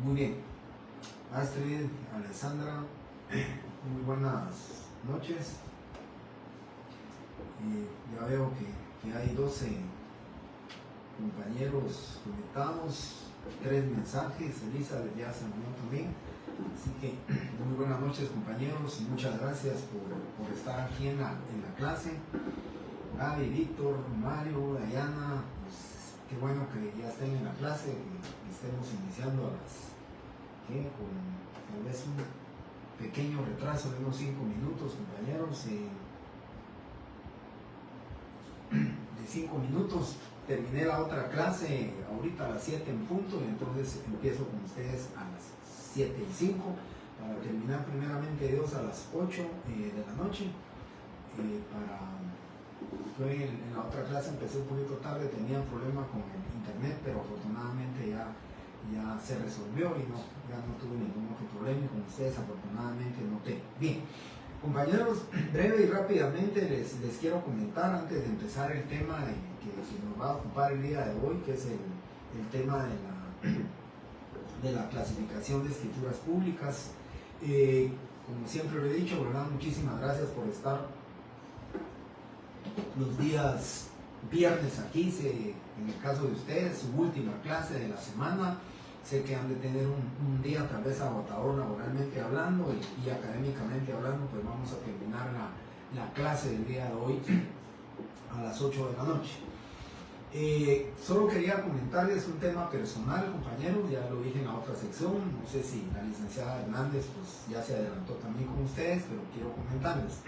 Muy bien. Astrid, Alessandra, muy buenas noches. Ya veo que hay 12 compañeros conectados, 3 mensajes. Elizabeth ya se unió también. Así que muy buenas noches, compañeros, y muchas gracias por estar aquí en la clase. Gaby, Víctor, Mario, Dayana, pues qué bueno que ya estén en la clase, que estemos iniciando a las con tal vez un pequeño retraso de unos 5 minutos, compañeros. De 5 minutos terminé la otra clase ahorita a las 7 en punto, y entonces empiezo con ustedes a las 7:05 para terminar primeramente Dios a las 8 de la noche. En la otra clase empecé un poquito tarde, tenía un problema con el internet, pero afortunadamente ya se resolvió y ya no tuve ningún otro problema, y con ustedes afortunadamente no tengo. Bien, compañeros, breve y rápidamente les quiero comentar antes de empezar el tema que nos va a ocupar el día de hoy, que es el tema de la clasificación de escrituras públicas. Como siempre lo he dicho, ¿verdad? Muchísimas gracias por estar los días viernes aquí. En el caso de ustedes, su última clase de la semana. Sé que han de tener un día tal vez agotador laboralmente hablando y académicamente hablando, pues vamos a terminar la clase del día de hoy a las 8 de la noche. Solo quería comentarles un tema personal, compañeros, ya lo dije en la otra sección. No sé si la licenciada Hernández pues ya se adelantó también con ustedes, pero quiero comentarles.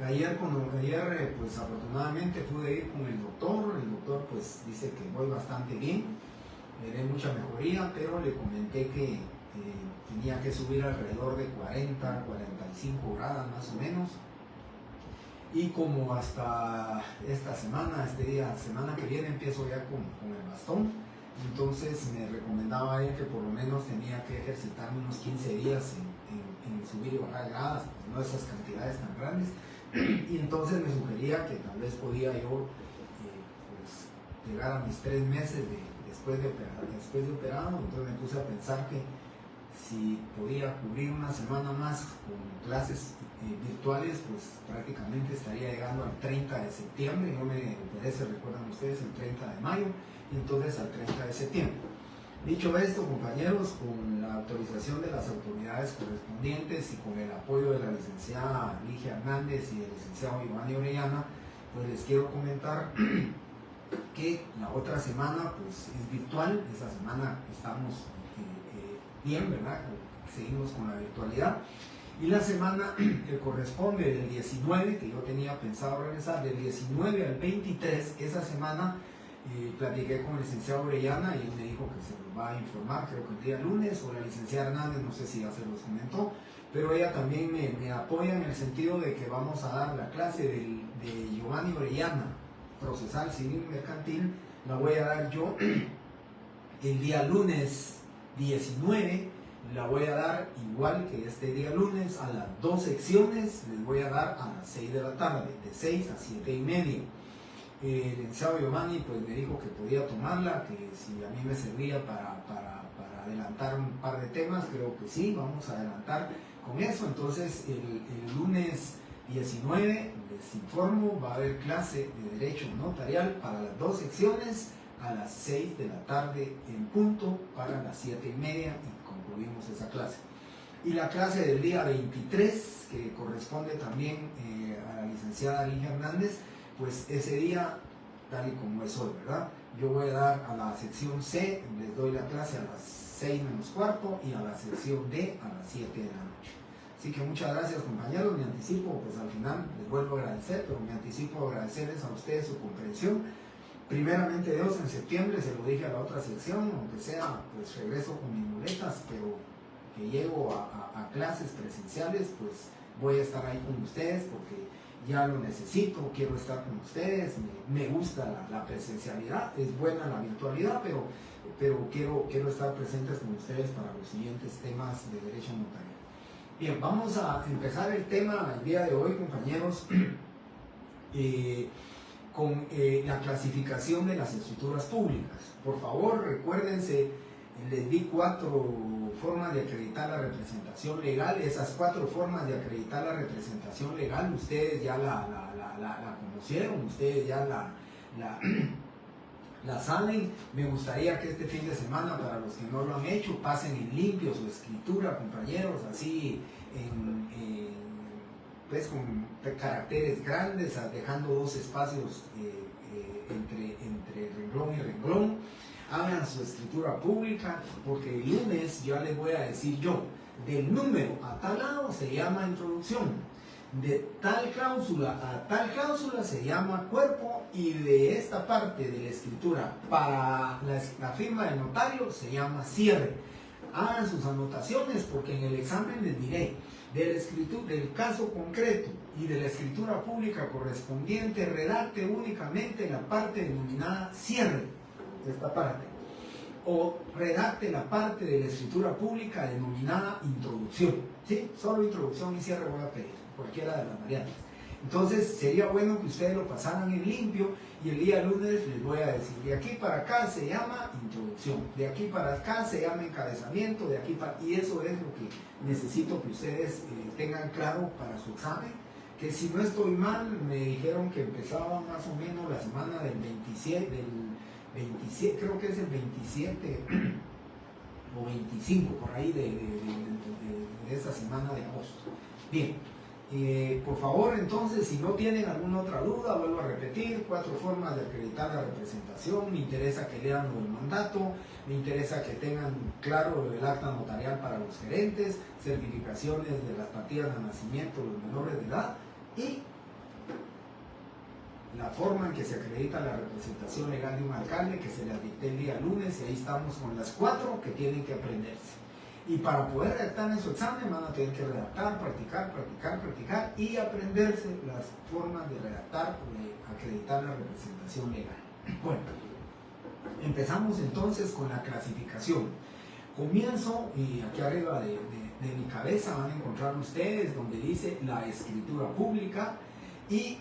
Ayer pues afortunadamente pude ir con el doctor pues dice que voy bastante bien, veré mucha mejoría, pero le comenté que tenía que subir alrededor de 40, 45 grados más o menos, y como hasta esta semana, semana que viene empiezo ya con el bastón, entonces me recomendaba él que por lo menos tenía que ejercitarme unos 15 días en subir y bajar gradas, pues no esas cantidades tan grandes. Y entonces me sugería que tal vez podía yo pues, llegar a mis 3 meses después de operado. Entonces me puse a pensar que si podía cubrir una semana más con clases virtuales, pues prácticamente estaría llegando al 30 de septiembre. Yo me operé, se recuerdan ustedes, el 30 de mayo, y entonces al 30 de septiembre. Dicho esto, compañeros, con la autorización de las autoridades correspondientes y con el apoyo de la licenciada Ligia Hernández y del licenciado Giovanni Orellana, pues les quiero comentar que la otra semana pues es virtual. Esta semana estamos bien, ¿verdad? Seguimos con la virtualidad. Y la semana que corresponde del 19, que yo tenía pensado regresar, del 19 al 23, esa semana platiqué con el licenciado Orellana y él me dijo que se los va a informar, creo que el día lunes, o la licenciada Hernández, no sé si ya se los comentó, pero ella también me apoya en el sentido de que vamos a dar la clase de Giovanni Orellana, procesal, civil y mercantil. La voy a dar yo el día lunes 19, la voy a dar igual que este día lunes a las 2 secciones, les voy a dar a las 6 de la tarde, de 6 a 7:30. El licenciado Giovanni pues me dijo que podía tomarla, que si a mí me servía para adelantar un par de temas, creo que sí, vamos a adelantar con eso. Entonces el lunes 19, les informo, va a haber clase de Derecho Notarial para las 2 secciones a las 6 de la tarde en punto, para las 7:30, y concluimos esa clase. Y la clase del día 23, que corresponde también a la licenciada Ligia Hernández, pues ese día, tal y como es hoy, ¿verdad? Yo voy a dar a la sección C, les doy la clase a las 6 menos cuarto, y a la sección D a las 7 de la noche. Así que muchas gracias, compañeros. Me anticipo, pues al final les vuelvo a agradecer, pero me anticipo a agradecerles a ustedes su comprensión. Primeramente Dios, en septiembre, se lo dije a la otra sección, aunque sea, pues regreso con mis muletas, pero que llego a clases presenciales, pues voy a estar ahí con ustedes, porque ya lo necesito, quiero estar con ustedes, me gusta la presencialidad, es buena la virtualidad, pero quiero estar presentes con ustedes para los siguientes temas de derecho notarial. Bien, vamos a empezar el tema el día de hoy, compañeros, con la clasificación de las escrituras públicas. Por favor, recuérdense les di 4 formas de acreditar la representación legal. Esas 4 formas de acreditar la representación legal, ustedes ya la conocieron, ustedes ya la saben. Me gustaría que este fin de semana, para los que no lo han hecho, pasen en limpio su escritura, compañeros, así pues con caracteres grandes, dejando 2 espacios entre renglón y renglón. Hagan su escritura pública, porque el lunes ya les voy a decir yo, del número a tal lado se llama introducción, de tal cláusula a tal cláusula se llama cuerpo, y de esta parte de la escritura para la firma del notario se llama cierre. Hagan sus anotaciones, porque en el examen les diré del caso concreto y de la escritura pública correspondiente, redacte únicamente la parte denominada cierre, esta parte, o redacte la parte de la escritura pública denominada introducción, ¿sí? Solo introducción y cierre voy a pedir, cualquiera de las variantes. Entonces sería bueno que ustedes lo pasaran en limpio, y el día lunes les voy a decir, de aquí para acá se llama introducción, de aquí para acá se llama encabezamiento, de aquí para... Y eso es lo que necesito que ustedes tengan claro para su examen, que si no estoy mal, me dijeron que empezaba más o menos la semana del 27, creo que es el 27 o 25, por ahí de esa semana de agosto. Bien, por favor, entonces, si no tienen alguna otra duda, vuelvo a repetir, 4 formas de acreditar la representación. Me interesa que lean el mandato, me interesa que tengan claro el acta notarial para los gerentes, certificaciones de las partidas de nacimiento de los menores de edad, y la forma en que se acredita la representación legal de un alcalde, que se le dicté el día lunes, y ahí estamos con las 4 que tienen que aprenderse. Y para poder redactar en su examen van a tener que redactar, practicar y aprenderse las formas de redactar o de acreditar la representación legal. Bueno, empezamos entonces con la clasificación. Comienzo, y aquí arriba de mi cabeza van a encontrar ustedes donde dice la escritura pública, y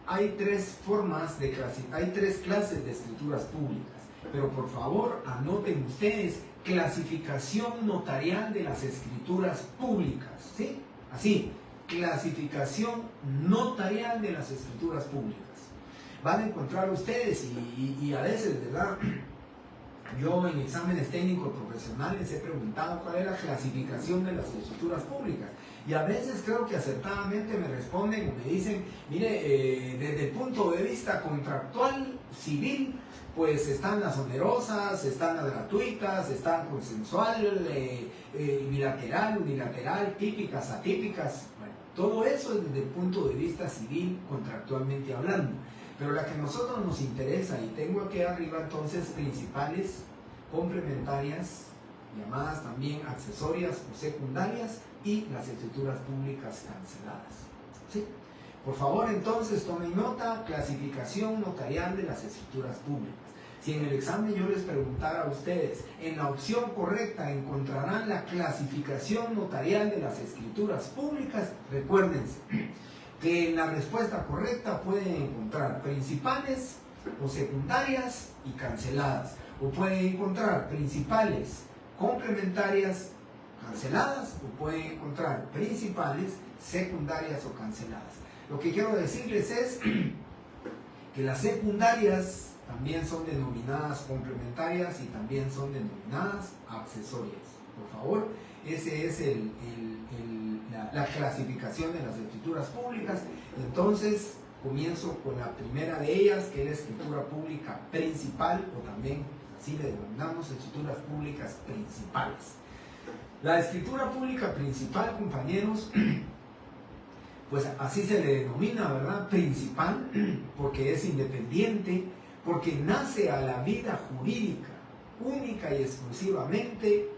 hay 3 formas de hay 3 clases de escrituras públicas. Pero por favor anoten ustedes: clasificación notarial de las escrituras públicas, ¿sí? Así, clasificación notarial de las escrituras públicas. Van a encontrar ustedes, y a veces, ¿verdad? Yo en exámenes técnicos profesionales he preguntado cuál es la clasificación de las escrituras públicas, y a veces creo que acertadamente me responden o me dicen, mire, desde el punto de vista contractual civil, pues están las onerosas, están las gratuitas, están consensual, bilateral, unilateral, típicas, atípicas. Bueno, todo eso es desde el punto de vista civil, contractualmente hablando. Pero la que a nosotros nos interesa, y tengo aquí arriba entonces principales, complementarias, llamadas también accesorias o secundarias, y las escrituras públicas canceladas, ¿sí? Por favor, entonces, tomen nota: clasificación notarial de las escrituras públicas. Si en el examen yo les preguntara a ustedes, en la opción correcta encontrarán la clasificación notarial de las escrituras públicas, recuérdense que en la respuesta correcta pueden encontrar principales o secundarias y canceladas, o pueden encontrar principales, complementarias, canceladas, o pueden encontrar principales, secundarias o canceladas. Lo que quiero decirles es que las secundarias también son denominadas complementarias y también son denominadas accesorias. Por favor, ese es la clasificación de las escrituras públicas. Entonces, comienzo con la primera de ellas, que es la escritura pública principal, o también así le denominamos escrituras públicas principales. La escritura pública principal, compañeros, pues así se le denomina, ¿verdad? Principal, porque es independiente, porque nace a la vida jurídica única y exclusivamente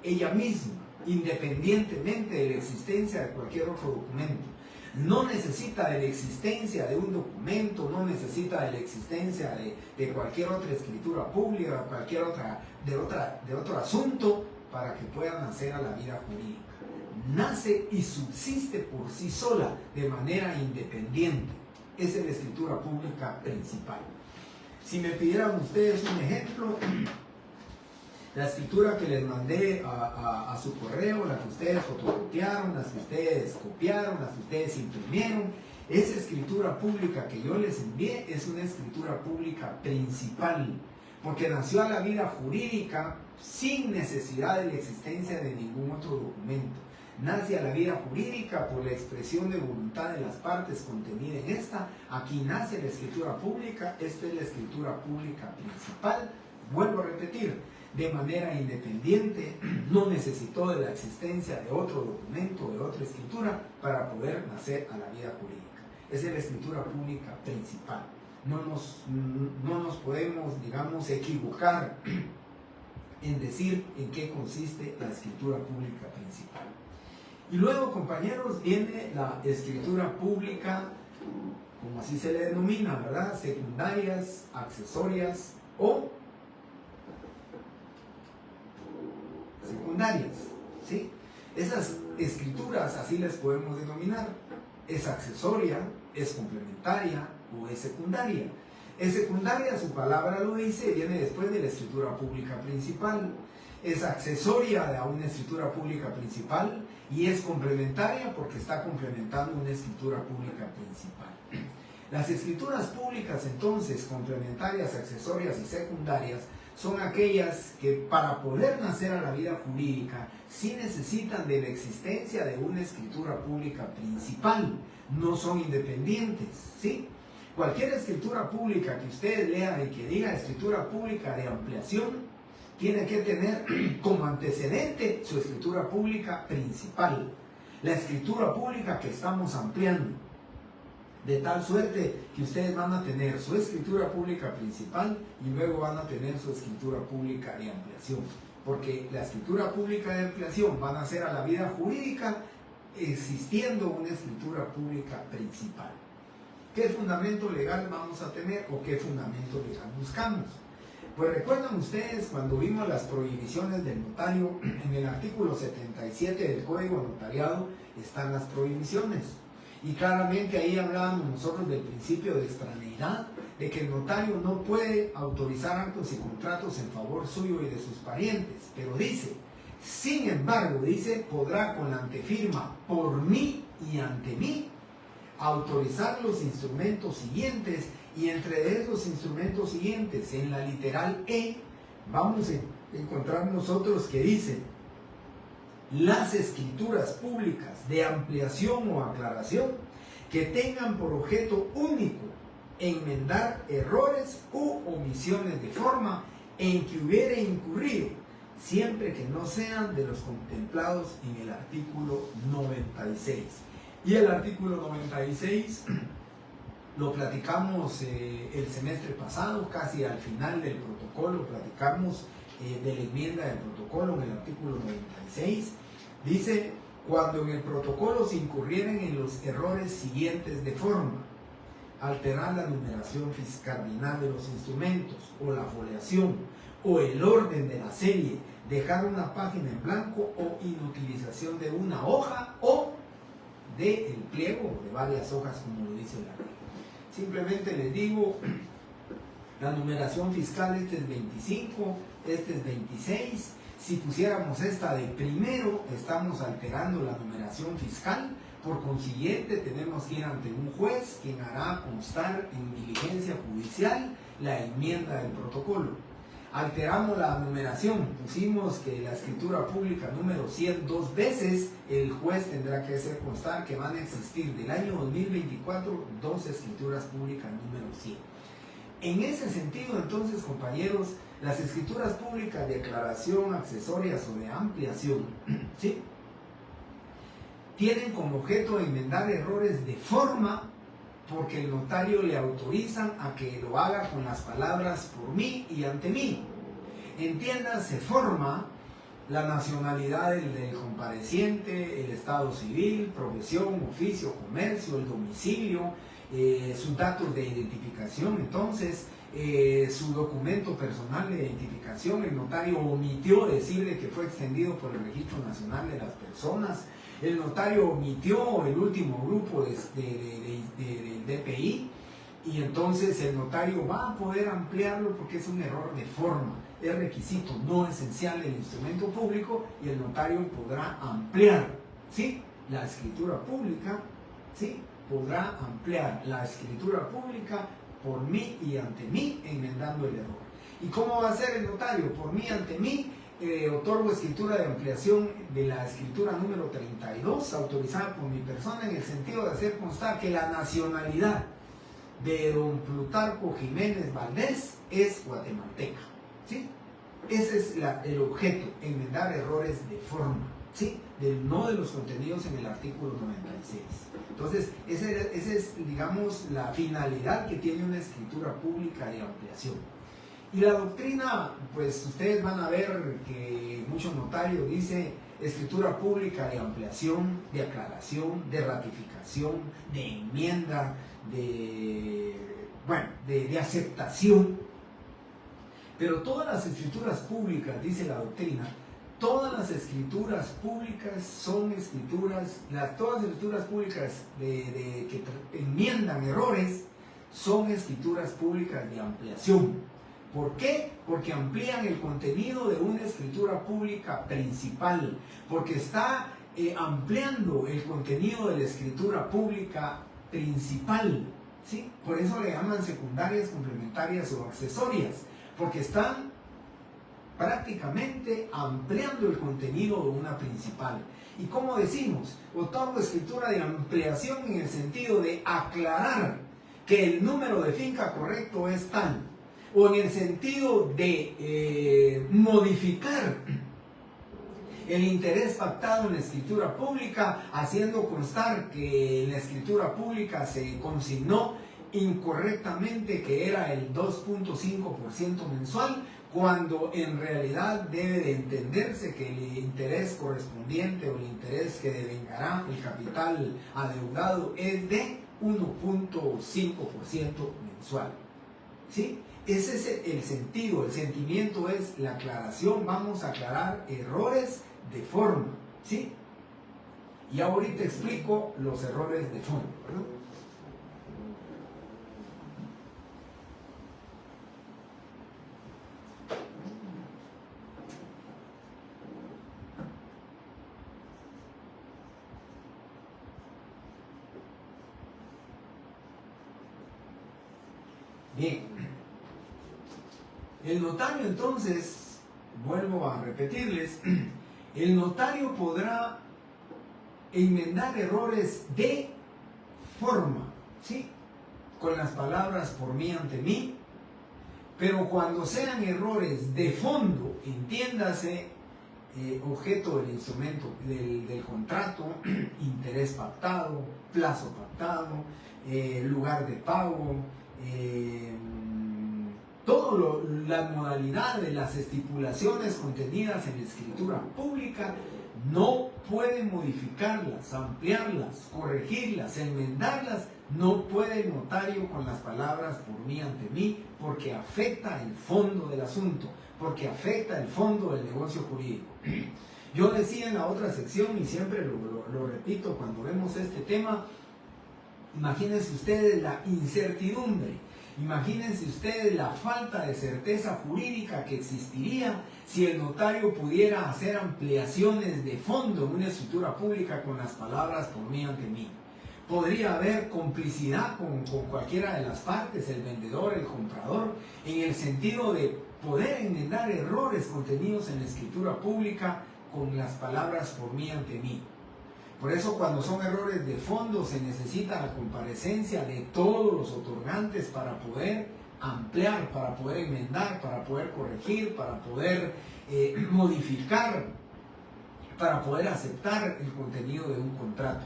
ella misma, independientemente de la existencia de cualquier otro documento. No necesita de la existencia de un documento, no necesita de la existencia de cualquier otra escritura pública, cualquier otro asunto para que pueda nacer a la vida jurídica. Nace y subsiste por sí sola de manera independiente. Esa es la escritura pública principal. Si me pidieran ustedes un ejemplo, La escritura que les mandé a su correo, la que ustedes fotocopiaron, las que ustedes copiaron, las que ustedes imprimieron, esa escritura pública que yo les envié es una escritura pública principal, porque nació a la vida jurídica sin necesidad de la existencia de ningún otro documento. Nace a la vida jurídica por la expresión de voluntad de las partes contenida en esta. Aquí nace la escritura pública, esta es la escritura pública principal. Vuelvo a repetir, de manera independiente, no necesitó de la existencia de otro documento, de otra escritura, para poder nacer a la vida jurídica. Esa es la escritura pública principal. No nos podemos, digamos, equivocar en decir en qué consiste la escritura pública principal. Y luego, compañeros, viene la escritura pública, como así se le denomina, ¿verdad? Secundarias, accesorias o secundarias, ¿sí? Esas escrituras, así les podemos denominar. Es accesoria, es complementaria o es secundaria. Es secundaria, su palabra lo dice, viene después de la escritura pública principal. Es accesoria a una escritura pública principal y es complementaria porque está complementando una escritura pública principal. Las escrituras públicas, entonces, complementarias, accesorias y secundarias, son aquellas que para poder nacer a la vida jurídica sí necesitan de la existencia de una escritura pública principal, no son independientes, ¿sí? Cualquier escritura pública que ustedes lean y que diga escritura pública de ampliación, tiene que tener como antecedente su escritura pública principal, la escritura pública que estamos ampliando, de tal suerte que ustedes van a tener su escritura pública principal y luego van a tener su escritura pública de ampliación, porque la escritura pública de ampliación van a ser a la vida jurídica existiendo una escritura pública principal. ¿Qué fundamento legal vamos a tener o qué fundamento legal buscamos? Pues recuerdan ustedes cuando vimos las prohibiciones del notario, en el artículo 77 del Código Notariado están las prohibiciones. Y claramente ahí hablábamos nosotros del principio de extraneidad, de que el notario no puede autorizar actos y contratos en favor suyo y de sus parientes. Pero dice, sin embargo, dice, podrá con la antefirma por mí y ante mí autorizar los instrumentos siguientes, y entre esos instrumentos siguientes, en la literal E, vamos a encontrar nosotros que dice, las escrituras públicas de ampliación o aclaración que tengan por objeto único enmendar errores u omisiones de forma en que hubiere incurrido, siempre que no sean de los contemplados en el artículo 96. Y el artículo 96 lo platicamos el semestre pasado, casi al final del protocolo, platicamos de la enmienda del protocolo en el artículo 96. Dice, cuando en el protocolo se incurrieren en los errores siguientes de forma, alterar la numeración cardinal de los instrumentos, o la foliación, o el orden de la serie, dejar una página en blanco, o inutilización de una hoja, o del pliego, o de varias hojas, como lo dice la ley. Simplemente les digo, la numeración fiscal, este es 25, este es 26. Si pusiéramos esta de primero, estamos alterando la numeración fiscal. Por consiguiente, tenemos que ir ante un juez, quien hará constar en diligencia judicial la enmienda del protocolo. Alteramos la numeración, pusimos que la escritura pública número 100 2 veces, el juez tendrá que hacer constar que van a existir del año 2024 2 escrituras públicas número 100. En ese sentido, entonces, compañeros, las escrituras públicas de aclaración, accesorias o de ampliación, ¿sí?, tienen como objeto enmendar errores de forma, porque el notario le autorizan a que lo haga con las palabras por mí y ante mí. Entiéndase forma, la nacionalidad del compareciente, el estado civil, profesión, oficio, comercio, el domicilio, sus datos de identificación. Entonces, su documento personal de identificación, el notario omitió decirle que fue extendido por el Registro Nacional de las Personas. El notario omitió el último grupo del DPI, Y entonces el notario va a poder ampliarlo porque es un error de forma, es requisito no esencial del instrumento público, y el notario podrá ampliar, ¿sí?, la escritura pública, ¿sí?, podrá ampliar la escritura pública por mí y ante mí, enmendando el error. ¿Y cómo va a ser el notario? Por mí, ante mí, otorgo escritura de ampliación de la escritura número 32, autorizada por mi persona, en el sentido de hacer constar que la nacionalidad de don Plutarco Jiménez Valdés es guatemalteca, ¿sí? Ese es el objeto, enmendar errores de forma, ¿sí?, no de los contenidos en el artículo 96. Entonces, esa es, digamos, la finalidad que tiene una escritura pública de ampliación. Y la doctrina, pues ustedes van a ver que muchos notarios dice escritura pública de ampliación, de aclaración, de ratificación, de enmienda, de aceptación. Pero todas las escrituras públicas, dice la doctrina, todas las escrituras públicas son escrituras, todas las escrituras públicas que enmiendan errores son escrituras públicas de ampliación. ¿Por qué? Porque amplían el contenido de una escritura pública principal, porque está ampliando el contenido de la escritura pública principal, ¿sí? Por eso le llaman secundarias, complementarias o accesorias, porque están prácticamente ampliando el contenido de una principal. Y como decimos, otorgo escritura de ampliación en el sentido de aclarar que el número de finca correcto es tal, o en el sentido de modificar el interés pactado en la escritura pública, haciendo constar que en la escritura pública se consignó incorrectamente que era el 2.5% mensual, cuando en realidad debe de entenderse que el interés correspondiente o el interés que devengará el capital adeudado es de 1.5% mensual, ¿sí? Ese es el sentido, el sentimiento es la aclaración. Vamos a aclarar errores de forma, ¿sí? Y ahorita explico los errores de fondo, ¿verdad? Bien, el notario entonces, vuelvo a repetirles, el notario podrá enmendar errores de forma, ¿sí?, con las palabras por mí, ante mí, pero cuando sean errores de fondo, entiéndase, objeto del instrumento, del contrato, interés pactado, plazo pactado, lugar de pago, toda la modalidad de las estipulaciones contenidas en la escritura pública, no puede modificarlas, ampliarlas, corregirlas, enmendarlas, no puede el notario con las palabras por mí, ante mí, porque afecta el fondo del asunto, porque afecta el fondo del negocio jurídico. Yo decía en la otra sección, y siempre lo repito cuando vemos este tema, imagínense ustedes la incertidumbre, imagínense ustedes la falta de certeza jurídica que existiría si el notario pudiera hacer ampliaciones de fondo en una escritura pública con las palabras por mí, ante mí. Podría haber complicidad con cualquiera de las partes, el vendedor, el comprador, en el sentido de poder enmendar errores contenidos en la escritura pública con las palabras por mí, ante mí. Por eso, cuando son errores de fondo, se necesita la comparecencia de todos los otorgantes para poder ampliar, para poder enmendar, para poder corregir, para poder modificar, para poder aceptar el contenido de un contrato.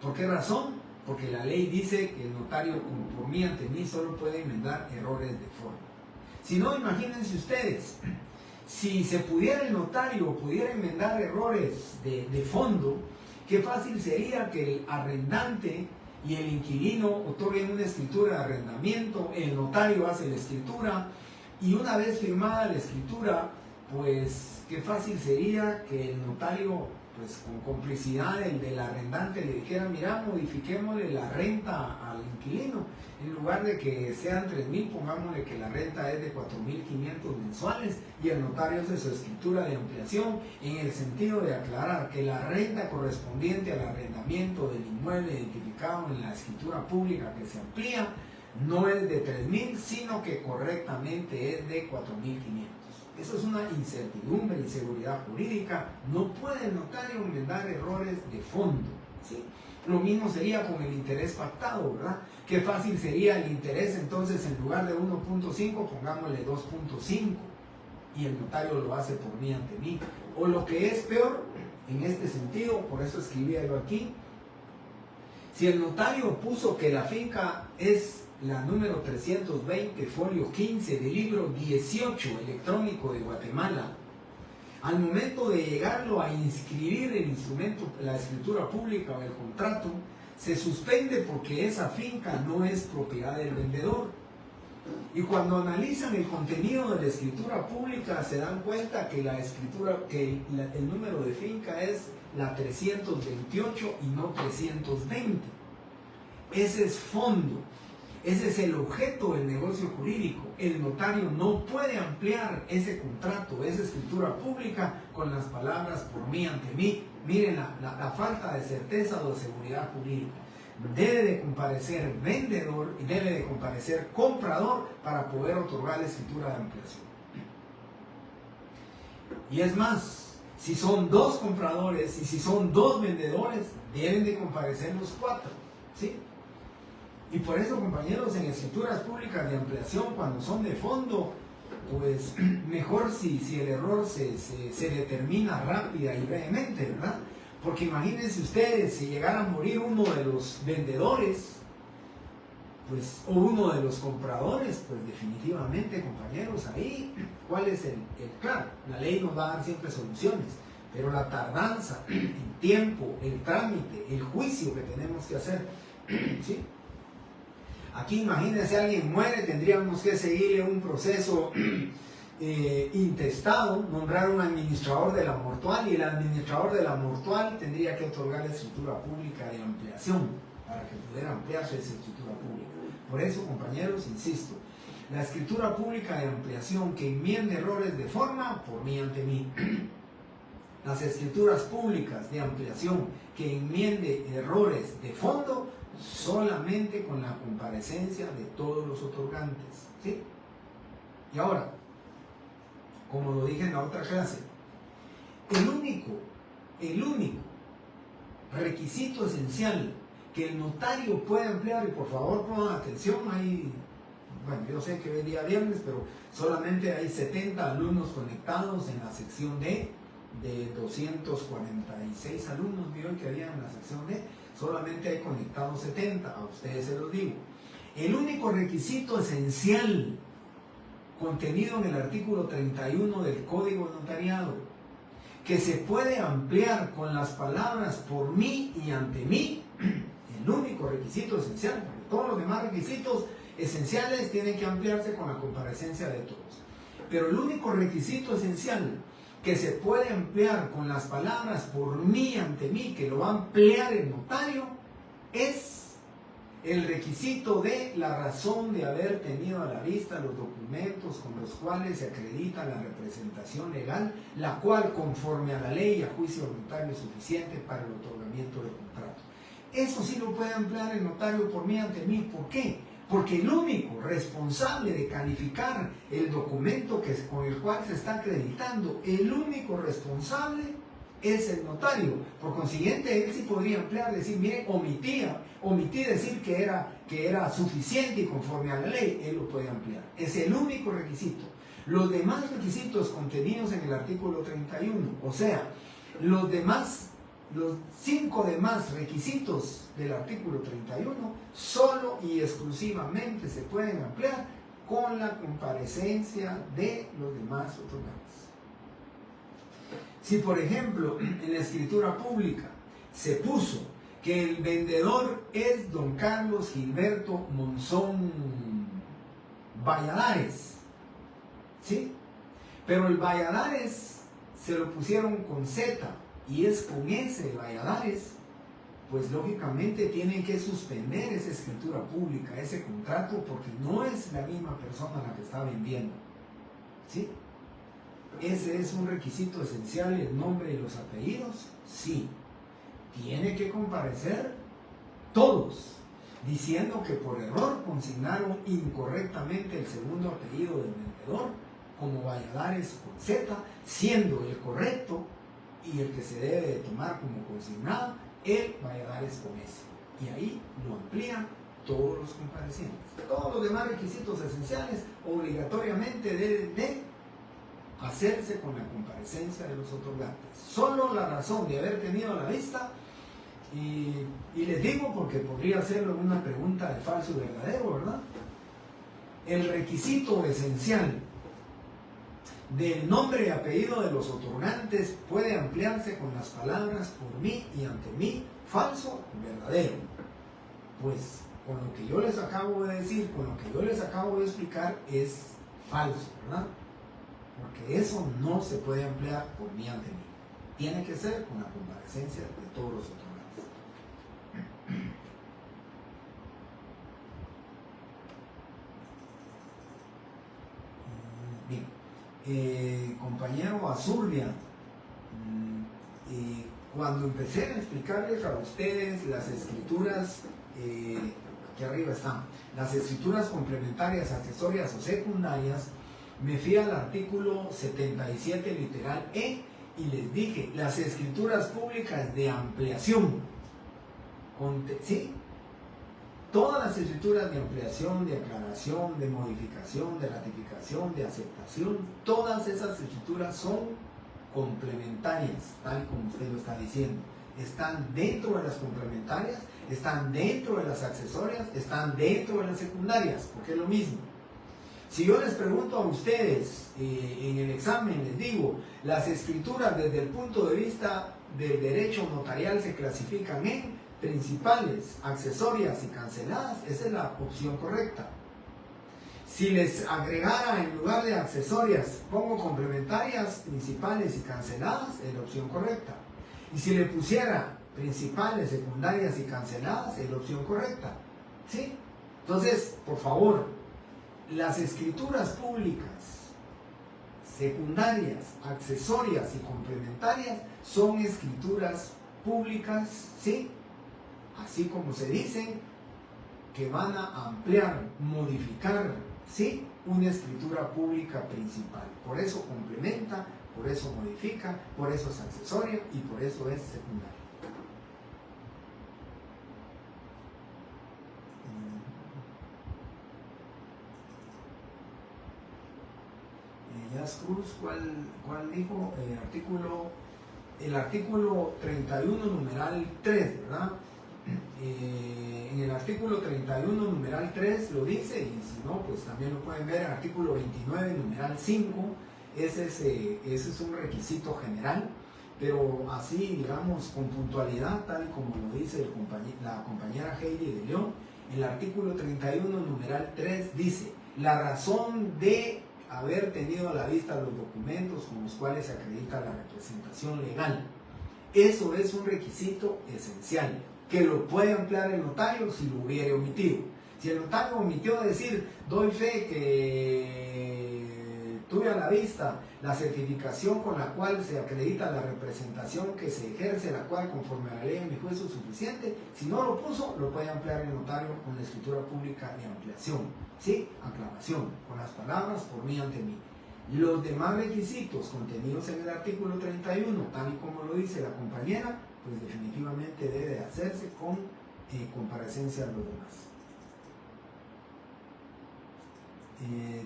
¿Por qué razón? Porque la ley dice que el notario, por mí, ante mí, solo puede enmendar errores de forma. Si no, imagínense ustedes, si se pudiera el notario, pudiera enmendar errores de fondo, qué fácil sería que el arrendante y el inquilino otorguen una escritura de arrendamiento, el notario hace la escritura, y una vez firmada la escritura, pues qué fácil sería que el notario pues con complicidad del arrendante le dijera, mira, modifiquémosle la renta al inquilino, en lugar de que sean 3.000, pongámosle que la renta es de 4.500 mensuales, y el notario hace su escritura de ampliación en el sentido de aclarar que la renta correspondiente al arrendamiento del inmueble identificado en la escritura pública que se amplía no es de 3.000, sino que correctamente es de 4.500. Eso es una incertidumbre, inseguridad jurídica. No puede el notario enmendar errores de fondo, ¿sí? Lo mismo sería con el interés pactado, ¿verdad? Qué fácil sería el interés, entonces en lugar de 1.5 pongámosle 2.5 y el notario lo hace por mí ante mí. O lo que es peor, en este sentido, por eso escribía yo aquí, si el notario puso que la finca es la número 320, folio 15 del libro 18 electrónico de Guatemala, al momento de llegarlo a inscribir el instrumento, la escritura pública o el contrato, se suspende porque esa finca no es propiedad del vendedor. Y cuando analizan el contenido de la escritura pública se dan cuenta que el número de finca es la 328 y no 320. Ese es fondo. Ese es el objeto del negocio jurídico. El notario no puede ampliar ese contrato, esa escritura pública con las palabras por mí ante mí. Miren la falta de certeza o de seguridad jurídica. Debe de comparecer vendedor y debe de comparecer comprador para poder otorgar la escritura de ampliación. Y es más, si son 2 compradores y si son 2 vendedores, deben de comparecer los 4, ¿sí? Y por eso, compañeros, en escrituras públicas de ampliación, cuando son de fondo, pues mejor si el error se determina rápida y brevemente, ¿verdad? Porque imagínense ustedes, si llegara a morir uno de los vendedores, pues, o uno de los compradores, pues definitivamente, compañeros, ahí, ¿cuál es el claro? La ley nos va a dar siempre soluciones, pero la tardanza, el tiempo, el trámite, el juicio que tenemos que hacer, ¿sí? Aquí imagínense, alguien muere, tendríamos que seguirle un proceso intestado, nombrar un administrador de la mortual, y el administrador de la mortual tendría que otorgar la escritura pública de ampliación para que pudiera ampliarse esa escritura pública. Por eso, compañeros, insisto, la escritura pública de ampliación que enmiende errores de forma, por mí ante mí. Las escrituras públicas de ampliación que enmiende errores de fondo, solamente con la comparecencia de todos los otorgantes, ¿sí? Y ahora, como lo dije en la otra clase, el único requisito esencial que el notario puede ampliar, y por favor pongan atención, bueno, yo sé que hoy es día viernes, pero solamente hay 70 alumnos conectados en la sección D, de 246 alumnos, vieron que había en la sección D, solamente hay conectados 70, a ustedes se los digo. El único requisito esencial contenido en el artículo 31 del Código Notariado, que se puede ampliar con las palabras por mí y ante mí, el único requisito esencial, porque todos los demás requisitos esenciales tienen que ampliarse con la comparecencia de todos. Pero el único requisito esencial que se puede ampliar con las palabras por mí ante mí, que lo va a ampliar el notario, es el requisito de la razón de haber tenido a la vista los documentos con los cuales se acredita la representación legal, la cual conforme a la ley y a juicio del notario es suficiente para el otorgamiento del contrato. Eso sí lo puede ampliar el notario por mí ante mí. ¿Por qué? Porque el único responsable de calificar el documento con el cual se está acreditando, el único responsable es el notario. Por consiguiente, él sí podría ampliar, decir, mire, omití decir que era suficiente y conforme a la ley, él lo puede ampliar. Es el único requisito. Los demás requisitos contenidos en el artículo 31, o sea, los 5 demás requisitos del artículo 31 solo y exclusivamente se pueden ampliar con la comparecencia de los demás otorgantes. Si por ejemplo en la escritura pública se puso que el vendedor es don Carlos Gilberto Monzón Valladares, ¿sí? Pero el Valladares se lo pusieron con Z y es con ese Valladares, pues lógicamente tienen que suspender esa escritura pública, ese contrato, porque no es la misma persona la que está vendiendo, ¿sí? Ese es un requisito esencial, el nombre y los apellidos, sí. Tiene que comparecer todos, diciendo que por error consignaron incorrectamente el segundo apellido del vendedor como Valladares con Z, siendo el correcto y el que se debe de tomar como consignado el Valladares con S. Y ahí lo amplían todos los comparecientes. Todos los demás requisitos esenciales obligatoriamente deben de hacerse con la comparecencia de los otorgantes. Solo la razón de haber tenido a la vista, y les digo porque podría hacerlo una pregunta de falso y verdadero, ¿verdad? El requisito esencial del nombre y apellido de los otorgantes puede ampliarse con las palabras por mí y ante mí, falso y verdadero. Pues con lo que yo les acabo de decir, con lo que yo les acabo de explicar, es falso, ¿verdad? Porque eso no se puede ampliar por mí ante mí. Tiene que ser con la comparecencia de todos los otorgantes. Bien, compañero Azurdia, cuando empecé a explicarles a ustedes las escrituras, aquí arriba están, las escrituras complementarias, accesorias o secundarias, me fui al artículo 77 literal E y les dije, las escrituras públicas de ampliación, ¿sí? Todas las escrituras de ampliación, de aclaración, de modificación, de ratificación, de aceptación, todas esas escrituras son complementarias, tal como usted lo está diciendo. Están dentro de las complementarias, están dentro de las accesorias, están dentro de las secundarias, porque es lo mismo. Si yo les pregunto a ustedes en el examen, les digo, las escrituras desde el punto de vista del derecho notarial se clasifican en principales, accesorias y canceladas, esa es la opción correcta. Si les agregara en lugar de accesorias, pongo complementarias, principales y canceladas, es la opción correcta. Y si le pusiera principales, secundarias y canceladas, es la opción correcta. ¿Sí? Entonces, por favor, las escrituras públicas, secundarias, accesorias y complementarias son escrituras públicas, ¿sí? Así como se dicen, que van a ampliar, modificar, ¿sí? Una escritura pública principal. Por eso complementa, por eso modifica, por eso es accesoria y por eso es secundaria. Jazz Cruz, ¿cuál dijo? El artículo 31, numeral 3, ¿verdad? En el artículo 31, numeral 3 lo dice, y si no, pues también lo pueden ver en el artículo 29, numeral 5. Ese es un requisito general, pero así, digamos, con puntualidad, tal y como lo dice la compañera Heidi de León, el artículo 31, numeral 3 dice: la razón de haber tenido a la vista los documentos con los cuales se acredita la representación legal. Eso es un requisito esencial, que lo puede ampliar el notario si lo hubiera omitido. Si el notario omitió decir, doy fe que tuve a la vista la certificación con la cual se acredita la representación que se ejerce, la cual conforme a la ley en mi juicio es suficiente, si no lo puso, lo puede ampliar el notario con la escritura pública de ampliación, ¿sí? Aclaración, con las palabras por mí ante mí. Los demás requisitos contenidos en el artículo 31, tal y como lo dice la compañera, pues definitivamente debe hacerse con comparecencia de los demás.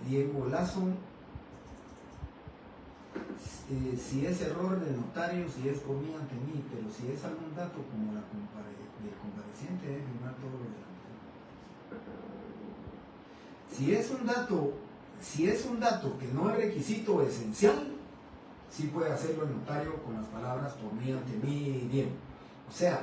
Diego Lazo, si es error del notario, si es por mí ante mí, pero si es algún dato como del compareciente, debe firmar todo lo delante. Si es un dato que no es requisito esencial, sí puede hacerlo el notario con las palabras por mí ante mí bien. O sea,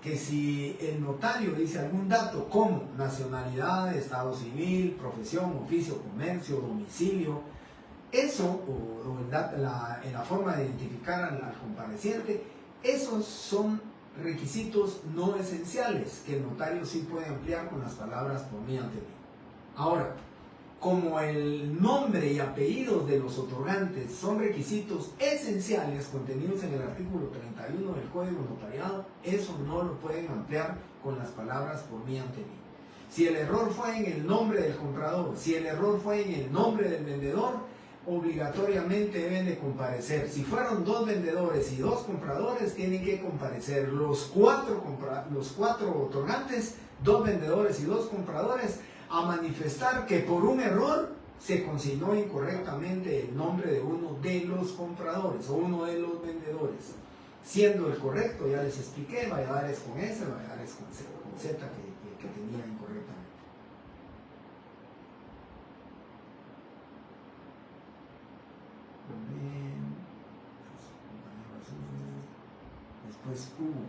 que si el notario dice algún dato como nacionalidad, estado civil, profesión, oficio, comercio, domicilio, eso, o en la forma de identificar al compareciente, Esos son requisitos no esenciales que el notario sí puede ampliar con las palabras por mí ante mí. Ahora, como el nombre y apellidos de los otorgantes son requisitos esenciales contenidos en el artículo 31 del Código Notariado, eso no lo pueden ampliar con las palabras por mí ante mí. Si el error fue en el nombre del comprador, si el error fue en el nombre del vendedor, obligatoriamente deben de comparecer. Si fueron 2 vendedores y 2 compradores, tienen que comparecer los cuatro otorgantes, 2 vendedores y 2 compradores, a manifestar que por un error se consignó incorrectamente el nombre de uno de los compradores o uno de los vendedores. Siendo el correcto, ya les expliqué, Valladares con S, Valladares con Z que tenía incorrectamente. Después hubo.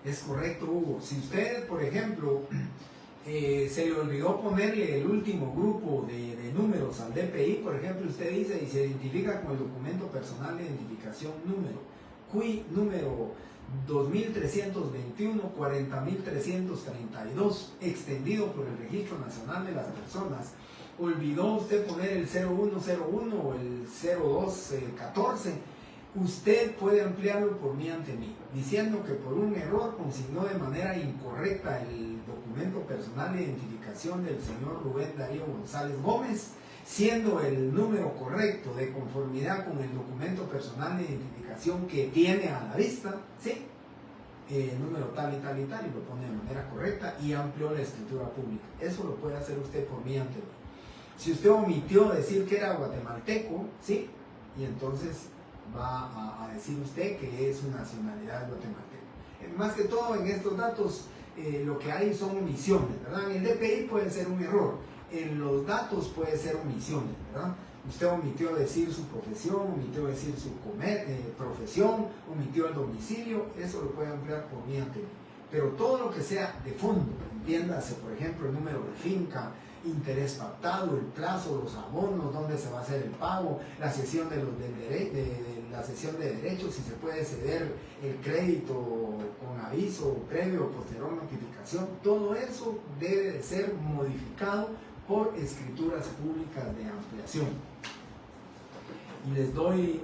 Es correcto, Hugo. Si usted, por ejemplo, se le olvidó ponerle el último grupo de números al DPI, por ejemplo, usted dice y se identifica con el documento personal de identificación número, CUI número 2321 40332, extendido por el Registro Nacional de las Personas. Olvidó usted poner el 0101 o el 0214. Usted puede ampliarlo por mí ante mí, diciendo que por un error consignó de manera incorrecta el documento personal de identificación del señor Rubén Darío González Gómez, siendo el número correcto de conformidad con el documento personal de identificación que tiene a la vista, ¿sí? Número tal y tal y tal, y lo pone de manera correcta y amplió la escritura pública. Eso lo puede hacer usted por mí ante mí. Si usted omitió decir que era guatemalteco, ¿sí? Y entonces va a decir usted que es una nacionalidad guatemalteca. Más que todo en estos datos lo que hay son omisiones, ¿verdad? En el DPI puede ser un error, en los datos puede ser omisiones, ¿verdad? Usted omitió decir su profesión, omitió decir su profesión, omitió el domicilio, eso lo puede ampliar por mí ante mí. Pero todo lo que sea de fondo, entiéndase, por ejemplo, el número de finca, interés pactado, el plazo, los abonos, dónde se va a hacer el pago, la cesión de la cesión de derechos, si se puede ceder el crédito con aviso previo o posterior notificación, todo eso debe de ser modificado por escrituras públicas de ampliación. Y les doy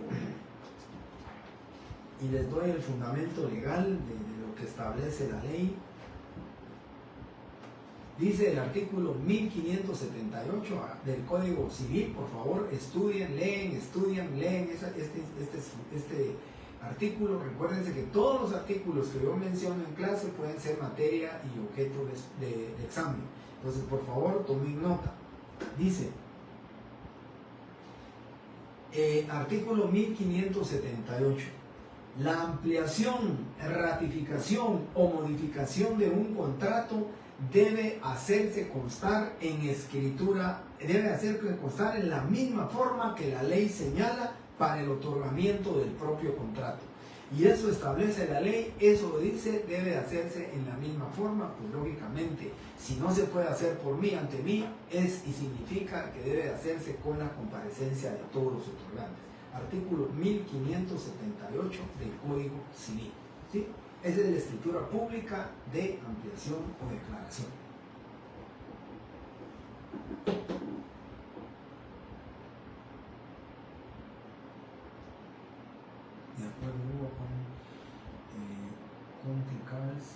el fundamento legal de lo que establece la ley. Dice el artículo 1578 del Código Civil, por favor, estudien, leen este artículo. Recuérdense que todos los artículos que yo menciono en clase pueden ser materia y objeto de examen. Entonces, por favor, tomen nota. Dice, artículo 1578. La ampliación, ratificación o modificación de un contrato debe hacerse constar en escritura, debe hacerse constar en la misma forma que la ley señala para el otorgamiento del propio contrato. Y eso establece la ley, eso lo dice, debe hacerse en la misma forma. Pues lógicamente, si no se puede hacer por mí, ante mí, es y significa que debe hacerse con la comparecencia de todos los otorgantes. Artículo 1578 del Código Civil, ¿sí? Esa es la escritura pública de ampliación o declaración. De acuerdo con Ticals,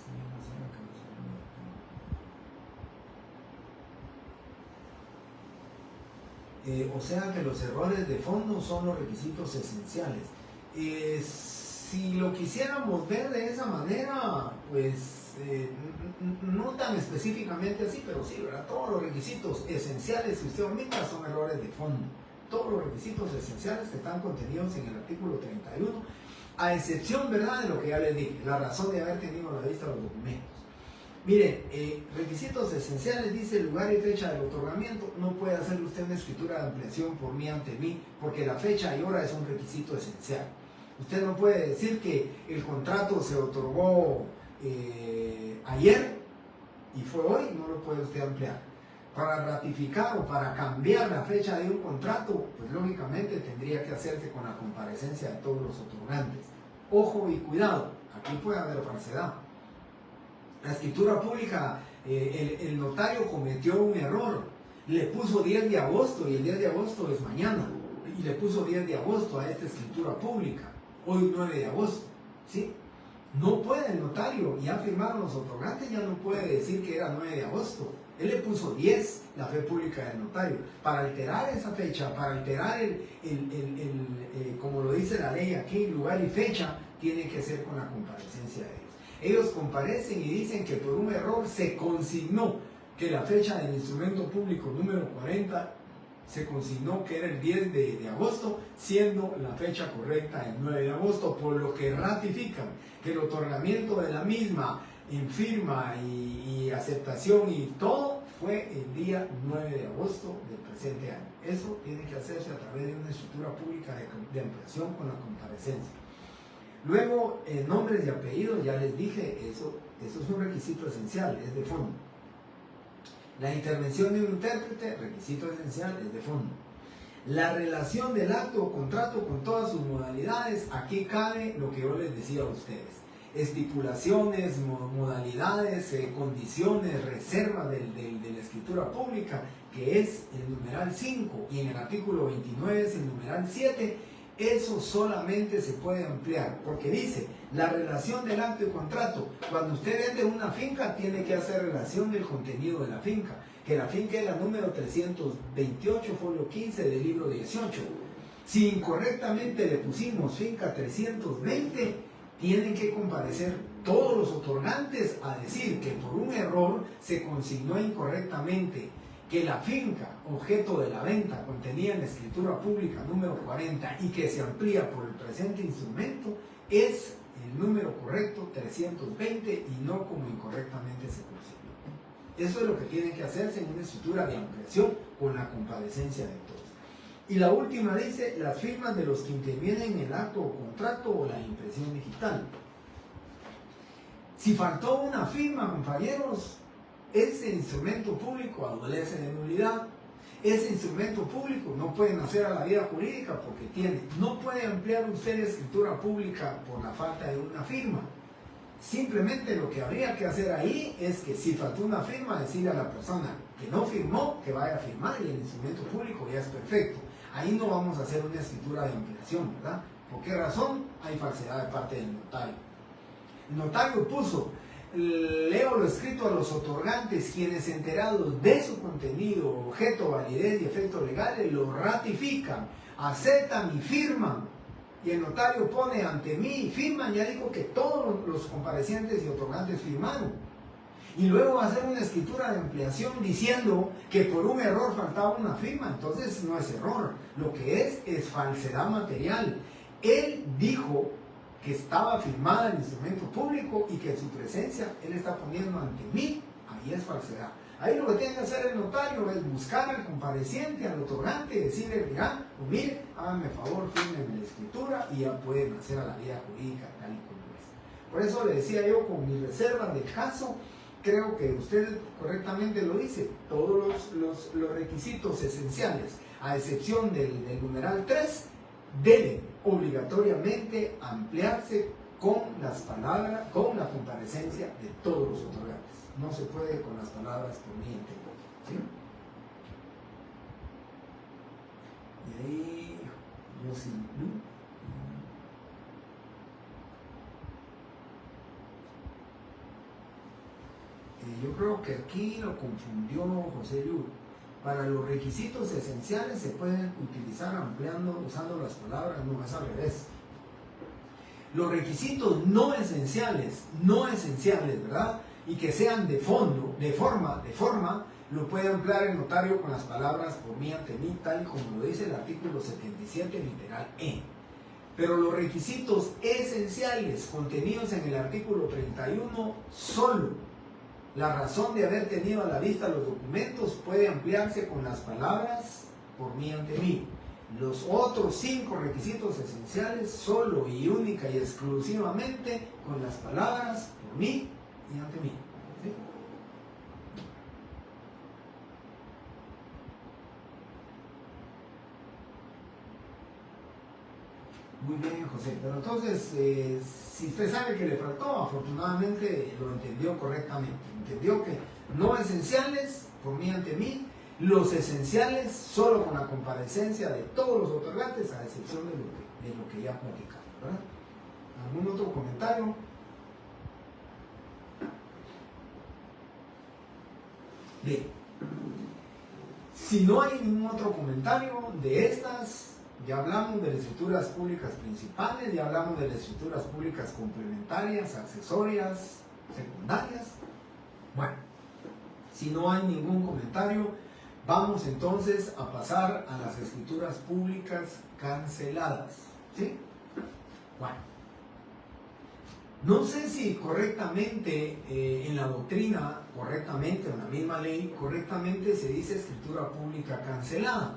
o sea que los errores de fondo son los requisitos esenciales. Si lo quisiéramos ver de esa manera, pues no tan específicamente así, pero sí, ¿verdad? Todos los requisitos esenciales que usted omita son errores de fondo. Todos los requisitos esenciales que están contenidos en el artículo 31, a excepción, ¿verdad?, de lo que ya les dije, la razón de haber tenido a la vista los documentos. Miren, requisitos esenciales, dice lugar y fecha del otorgamiento. No puede hacer usted una escritura de ampliación por mí ante mí, porque la fecha y hora es un requisito esencial. Usted no puede decir que el contrato se otorgó ayer y fue hoy, no lo puede usted ampliar. Para ratificar o para cambiar la fecha de un contrato, pues lógicamente tendría que hacerse con la comparecencia de todos los otorgantes. Ojo y cuidado, aquí puede haber falsedad. La escritura pública, el notario cometió un error, le puso 10 de agosto y el 10 de agosto es mañana, y le puso 10 de agosto a esta escritura pública, hoy 9 de agosto, ¿sí? No puede el notario, ya firmaron los otorgantes, ya no puede decir que era 9 de agosto. Él le puso 10, la fe pública del notario. Para alterar esa fecha, para alterar como lo dice la ley aquí, lugar y fecha, tiene que ser con la comparecencia de ellos. Ellos comparecen y dicen que por un error se consignó que la fecha del instrumento público número 40 se consignó que era el 10 de agosto, siendo la fecha correcta el 9 de agosto, por lo que ratifican que el otorgamiento de la misma en firma y aceptación y todo fue el día 9 de agosto del presente año. Eso tiene que hacerse a través de una estructura pública de ampliación con la comparecencia. Luego, nombres y apellidos, ya les dije, eso es un requisito esencial, es de fondo. La intervención de un intérprete, requisito esencial, es de fondo. La relación del acto o contrato con todas sus modalidades, aquí cabe lo que yo les decía a ustedes. Estipulaciones, modalidades, condiciones, reservas de la escritura pública, que es el numeral 5, y en el artículo 29 es el numeral 7, eso solamente se puede ampliar, porque dice, la relación del acto y contrato, cuando usted vende una finca, tiene que hacer relación del contenido de la finca, que la finca es la número 328, folio 15 del libro 18. Si incorrectamente le pusimos finca 320, tienen que comparecer todos los otorgantes a decir que por un error se consignó incorrectamente que la finca, objeto de la venta, contenía en la escritura pública número 40 y que se amplía por el presente instrumento, es el número correcto 320 y no como incorrectamente se consignó. Eso es lo que tiene que hacerse en una estructura de ampliación con la comparecencia de todos. Y la última dice, las firmas de los que intervienen en el acto o contrato o la impresión digital. Si faltó una firma, compañeros, ese instrumento público adolece de nulidad. Ese instrumento público no puede nacer a la vida jurídica porque no puede ampliar usted la escritura pública por la falta de una firma. Simplemente lo que habría que hacer ahí es que si faltó una firma, decirle a la persona que no firmó que vaya a firmar y el instrumento público ya es perfecto. Ahí no vamos a hacer una escritura de ampliación, ¿verdad? ¿Por qué razón? Hay falsedad de parte del notario. El notario puso, leo lo escrito a los otorgantes, quienes enterados de su contenido, objeto, validez y efectos legales, lo ratifican, aceptan y firman. Y el notario pone ante mí y firman, ya dijo que todos los comparecientes y otorgantes firmaron. Y luego va a hacer una escritura de ampliación diciendo que por un error faltaba una firma. Entonces no es error, lo que es falsedad material. Él dijo que estaba firmada el instrumento público y que en su presencia él está poniendo ante mí, ahí es falsedad. Ahí lo que tiene que hacer el notario es buscar al compareciente, al otorgante, y decirle, mira, pues mire, háganme favor, firmen la escritura y ya pueden hacer a la vida jurídica tal y como es. Por eso le decía yo, con mis reservas del caso, creo que usted correctamente lo dice, todos los requisitos esenciales, a excepción del numeral 3, deben obligatoriamente ampliarse con las palabras, con la comparecencia de todos los otorgantes. No se puede con las palabras por mí entero, ¿sí? Y ahí, yo sí. Yo creo que aquí lo confundió José Llur. Para los requisitos esenciales se pueden utilizar ampliando, usando las palabras, no es al revés. Los requisitos no esenciales, ¿verdad? Y que sean de fondo, de forma, lo puede ampliar el notario con las palabras por mí ante mí, tal como lo dice el artículo 77, literal E. Pero los requisitos esenciales contenidos en el artículo 31, solo la razón de haber tenido a la vista los documentos puede ampliarse con las palabras por mí ante mí. Los otros 5 requisitos esenciales solo y única y exclusivamente con las palabras por mí y ante mí. ¿Sí? José. Pero entonces, si usted sabe que le faltó, afortunadamente lo entendió correctamente. Entendió que no esenciales, por mí ante mí, los esenciales solo con la comparecencia de todos los otorgantes, a excepción de lo que ya platicamos, ¿verdad? ¿Algún otro comentario? Bien. Si no hay ningún otro comentario de estas, ya hablamos de las escrituras públicas principales, ya hablamos de las escrituras públicas complementarias, accesorias, secundarias. Bueno, si no hay ningún comentario, vamos entonces a pasar a las escrituras públicas canceladas. ¿Sí? Bueno, no sé si correctamente en la doctrina, correctamente, en la misma ley, correctamente se dice escritura pública cancelada.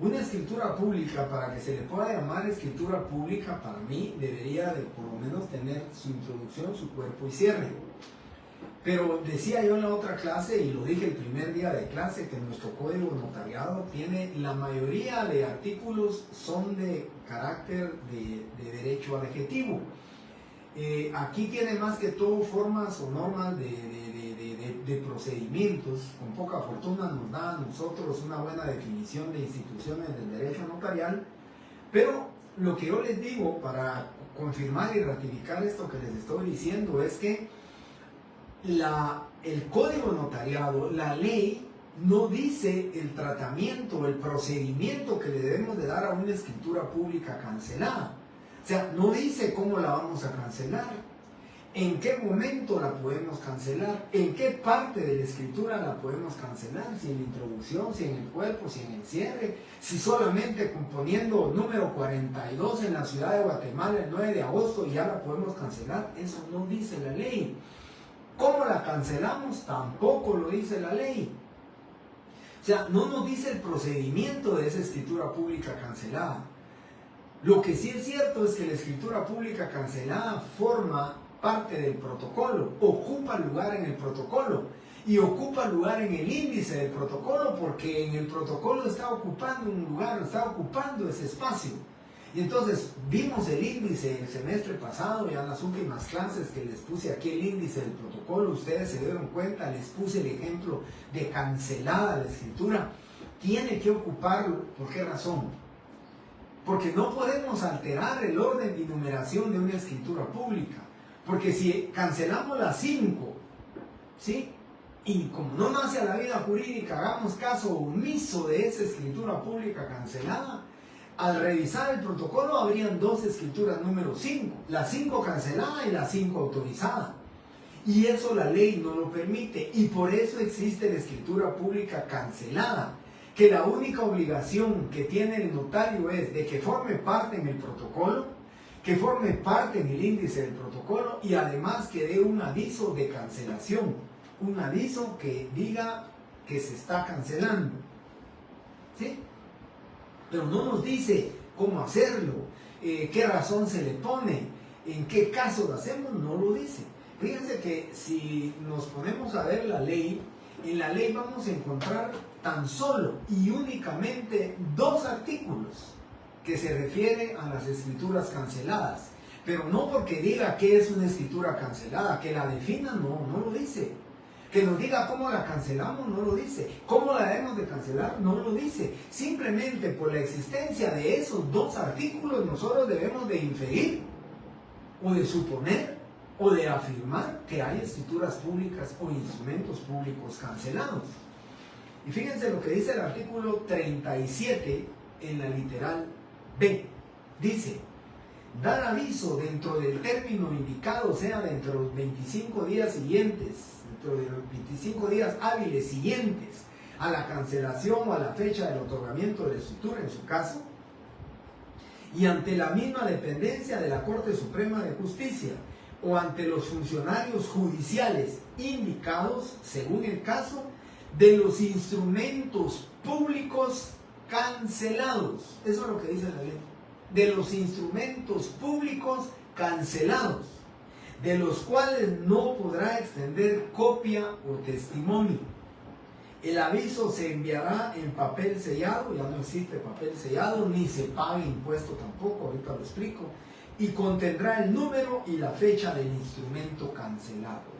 Una escritura pública, para que se le pueda llamar escritura pública, para mí debería de por lo menos tener su introducción, su cuerpo y cierre. Pero decía yo en la otra clase, y lo dije el primer día de clase, que nuestro código notariado tiene, la mayoría de artículos son de carácter de derecho adjetivo. Aquí tiene más que todo formas o normas de procedimientos. Con poca fortuna nos da a nosotros una buena definición de instituciones del derecho notarial, pero lo que yo les digo para confirmar y ratificar esto que les estoy diciendo es que el código notariado, la ley, no dice el tratamiento, el procedimiento que le debemos de dar a una escritura pública cancelada. O sea, no dice cómo la vamos a cancelar, en qué momento la podemos cancelar, en qué parte de la escritura la podemos cancelar, si en la introducción, si en el cuerpo, si en el cierre, si solamente componiendo número 42 en la ciudad de Guatemala el 9 de agosto y ya la podemos cancelar. Eso no dice la ley. ¿Cómo la cancelamos? Tampoco lo dice la ley. O sea, no nos dice el procedimiento de esa escritura pública cancelada. Lo que sí es cierto es que la escritura pública cancelada forma parte del protocolo, ocupa lugar en el protocolo y ocupa lugar en el índice del protocolo, porque en el protocolo está ocupando un lugar, está ocupando ese espacio. Y entonces vimos el índice el semestre pasado, ya en las últimas clases que les puse aquí el índice del protocolo, ustedes se dieron cuenta, les puse el ejemplo de cancelada la escritura. Tiene que ocuparlo, ¿por qué razón? Porque no podemos alterar el orden de numeración de una escritura pública. Porque si cancelamos las 5, ¿sí? Y como no nace a la vida jurídica, hagamos caso omiso de esa escritura pública cancelada, al revisar el protocolo habrían 2 escrituras número 5, la 5 cancelada y la 5 autorizada. Y eso la ley no lo permite, y por eso existe la escritura pública cancelada, que la única obligación que tiene el notario es de que forme parte en el protocolo, que forme parte en el índice del protocolo y además que dé un aviso de cancelación, un aviso que diga que se está cancelando. ¿Sí? Pero no nos dice cómo hacerlo, qué razón se le pone, en qué caso lo hacemos, no lo dice. Fíjense que si nos ponemos a ver la ley, en la ley vamos a encontrar tan solo y únicamente 2 artículos que se refieren a las escrituras canceladas. Pero no porque diga que es una escritura cancelada, que la defina, no lo dice. Que nos diga cómo la cancelamos, no lo dice. Cómo la debemos de cancelar, no lo dice. Simplemente por la existencia de esos 2 artículos nosotros debemos de inferir o de suponer o de afirmar que hay escrituras públicas o instrumentos públicos cancelados. Y fíjense lo que dice el artículo 37 en la literal B. Dice: dar aviso dentro del término indicado, o sea, dentro de los 25 días siguientes, dentro de los 25 días hábiles siguientes a la cancelación o a la fecha del otorgamiento de la escritura, en su caso, y ante la misma dependencia de la Corte Suprema de Justicia o ante los funcionarios judiciales indicados, según el caso, de los instrumentos públicos cancelados. Eso es lo que dice la ley. De los instrumentos públicos cancelados, de los cuales no podrá extender copia o testimonio. El aviso se enviará en papel sellado, ya no existe papel sellado, ni se paga impuesto tampoco, ahorita lo explico, y contendrá el número y la fecha del instrumento cancelado.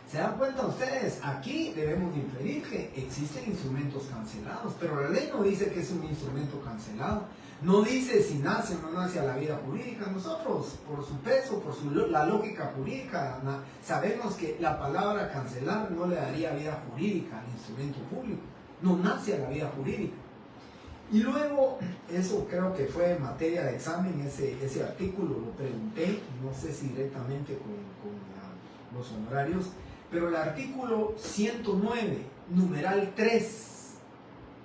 ¿Se dan cuenta ustedes? Aquí debemos inferir que existen instrumentos cancelados, pero la ley no dice que es un instrumento cancelado. No dice si nace o no nace a la vida jurídica. Nosotros, por su peso, por la lógica jurídica, sabemos que la palabra cancelar no le daría vida jurídica al instrumento público. No nace a la vida jurídica. Y luego, eso creo que fue materia de examen, ese artículo lo pregunté, no sé si directamente con los honorarios, pero el artículo 109, numeral 3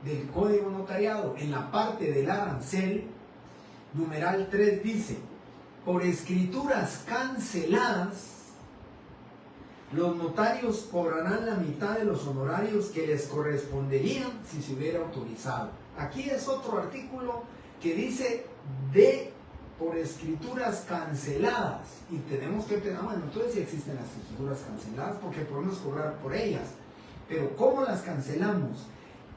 del Código Notariado, en la parte del arancel, numeral 3 dice: por escrituras canceladas, los notarios cobrarán la mitad de los honorarios que les corresponderían si se hubiera autorizado. Aquí es otro artículo que dice por escrituras canceladas, y tenemos que pensar, bueno, entonces sí existen las escrituras canceladas porque podemos cobrar por ellas, pero ¿cómo las cancelamos?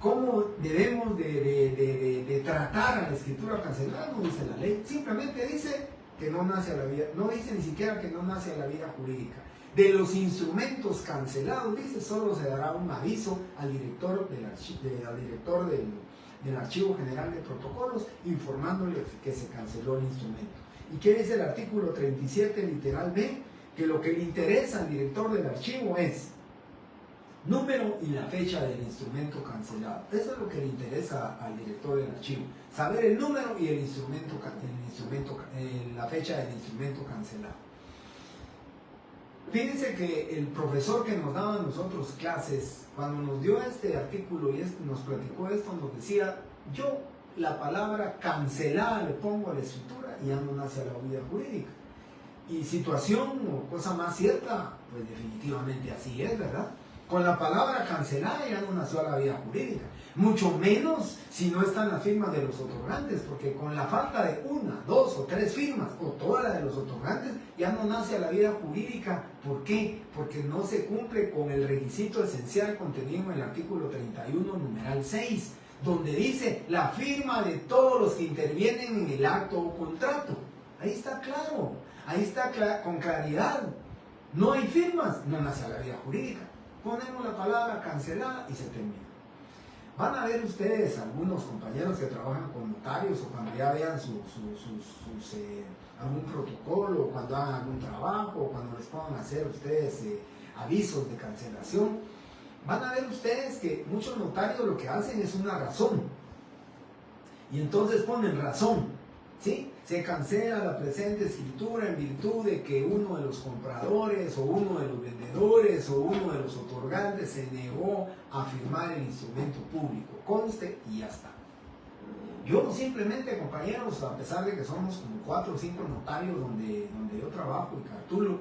¿Cómo debemos de tratar a la escritura cancelada? No dice la ley, simplemente dice que no nace a la vida, no dice ni siquiera que no nace a la vida jurídica. De los instrumentos cancelados, dice, solo se dará un aviso al director del Archivo General de Protocolos, informándole que se canceló el instrumento. ¿Y qué dice el artículo 37, literal B? Que lo que le interesa al director del archivo es número y la fecha del instrumento cancelado. Eso es lo que le interesa al director del archivo, saber el número y la fecha del instrumento cancelado. Fíjense que el profesor que nos daba a nosotros clases, cuando nos dio este artículo y nos platicó esto, nos decía: yo la palabra cancelada le pongo a la escritura y ya no nace a la vida jurídica. Y situación o cosa más cierta, pues definitivamente así es, ¿verdad? Con la palabra cancelada ya no nació a la vida jurídica, mucho menos si no están las firmas de los otorgantes, porque con la falta de una, dos o tres firmas, o toda la de los otorgantes, ya no nace a la vida jurídica. ¿Por qué? Porque no se cumple con el requisito esencial contenido en el artículo 31, numeral 6, donde dice la firma de todos los que intervienen en el acto o contrato. Ahí está claro, ahí está con claridad. No hay firmas, no nace a la vida jurídica. Ponemos la palabra cancelada y se termina. Van a ver ustedes algunos compañeros que trabajan con notarios, o cuando ya vean algún protocolo, o cuando hagan algún trabajo, o cuando les puedan hacer ustedes avisos de cancelación, van a ver ustedes que muchos notarios lo que hacen es una razón. Y entonces ponen razón, ¿sí? Se cancela la presente escritura en virtud de que uno de los compradores o uno de los vendedores o uno de los otorgantes se negó a firmar el instrumento público. Conste y ya está. Yo simplemente, compañeros, a pesar de que somos como 4 o 5 notarios donde yo trabajo y cartulo,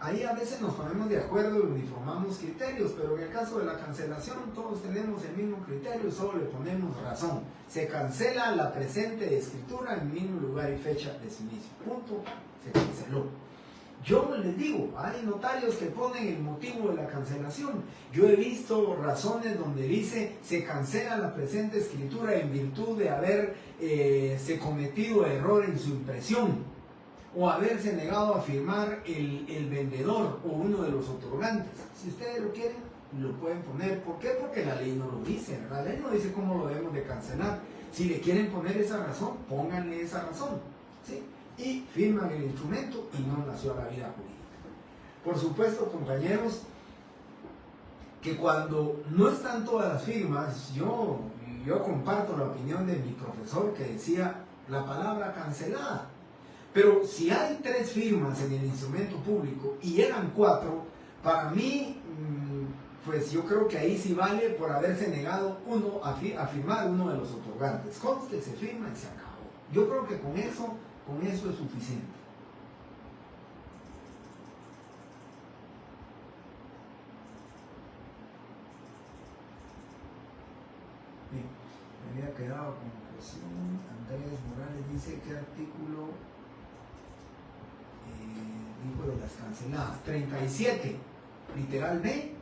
ahí a veces nos ponemos de acuerdo y uniformamos criterios, pero en el caso de la cancelación todos tenemos el mismo criterio y solo le ponemos razón. Se cancela la presente escritura en mismo lugar y fecha de su inicio. Punto. Se canceló. Yo les digo, hay notarios que ponen el motivo de la cancelación. Yo he visto razones donde dice se cancela la presente escritura en virtud de haberse cometido error en su impresión, o haberse negado a firmar el vendedor o uno de los otorgantes. Si ustedes lo quieren, lo pueden poner. ¿Por qué? Porque la ley no lo dice, ¿verdad? La ley no dice cómo lo debemos de cancelar. Si le quieren poner esa razón, pónganle esa razón, ¿sí? Y firman el instrumento y no nació a la vida jurídica. Por supuesto, compañeros, que cuando no están todas las firmas, yo comparto la opinión de mi profesor que decía la palabra cancelada. Pero si hay 3 firmas en el instrumento público y eran 4, para mí, pues yo creo que ahí sí vale por haberse negado uno a firmar uno de los otorgantes. Conste, se firma y se acabó. Yo creo que con eso es suficiente. Bien, me había quedado con cuestión. Andrés Morales dice: ¿qué artículo dijo de las canceladas? 37, literal B,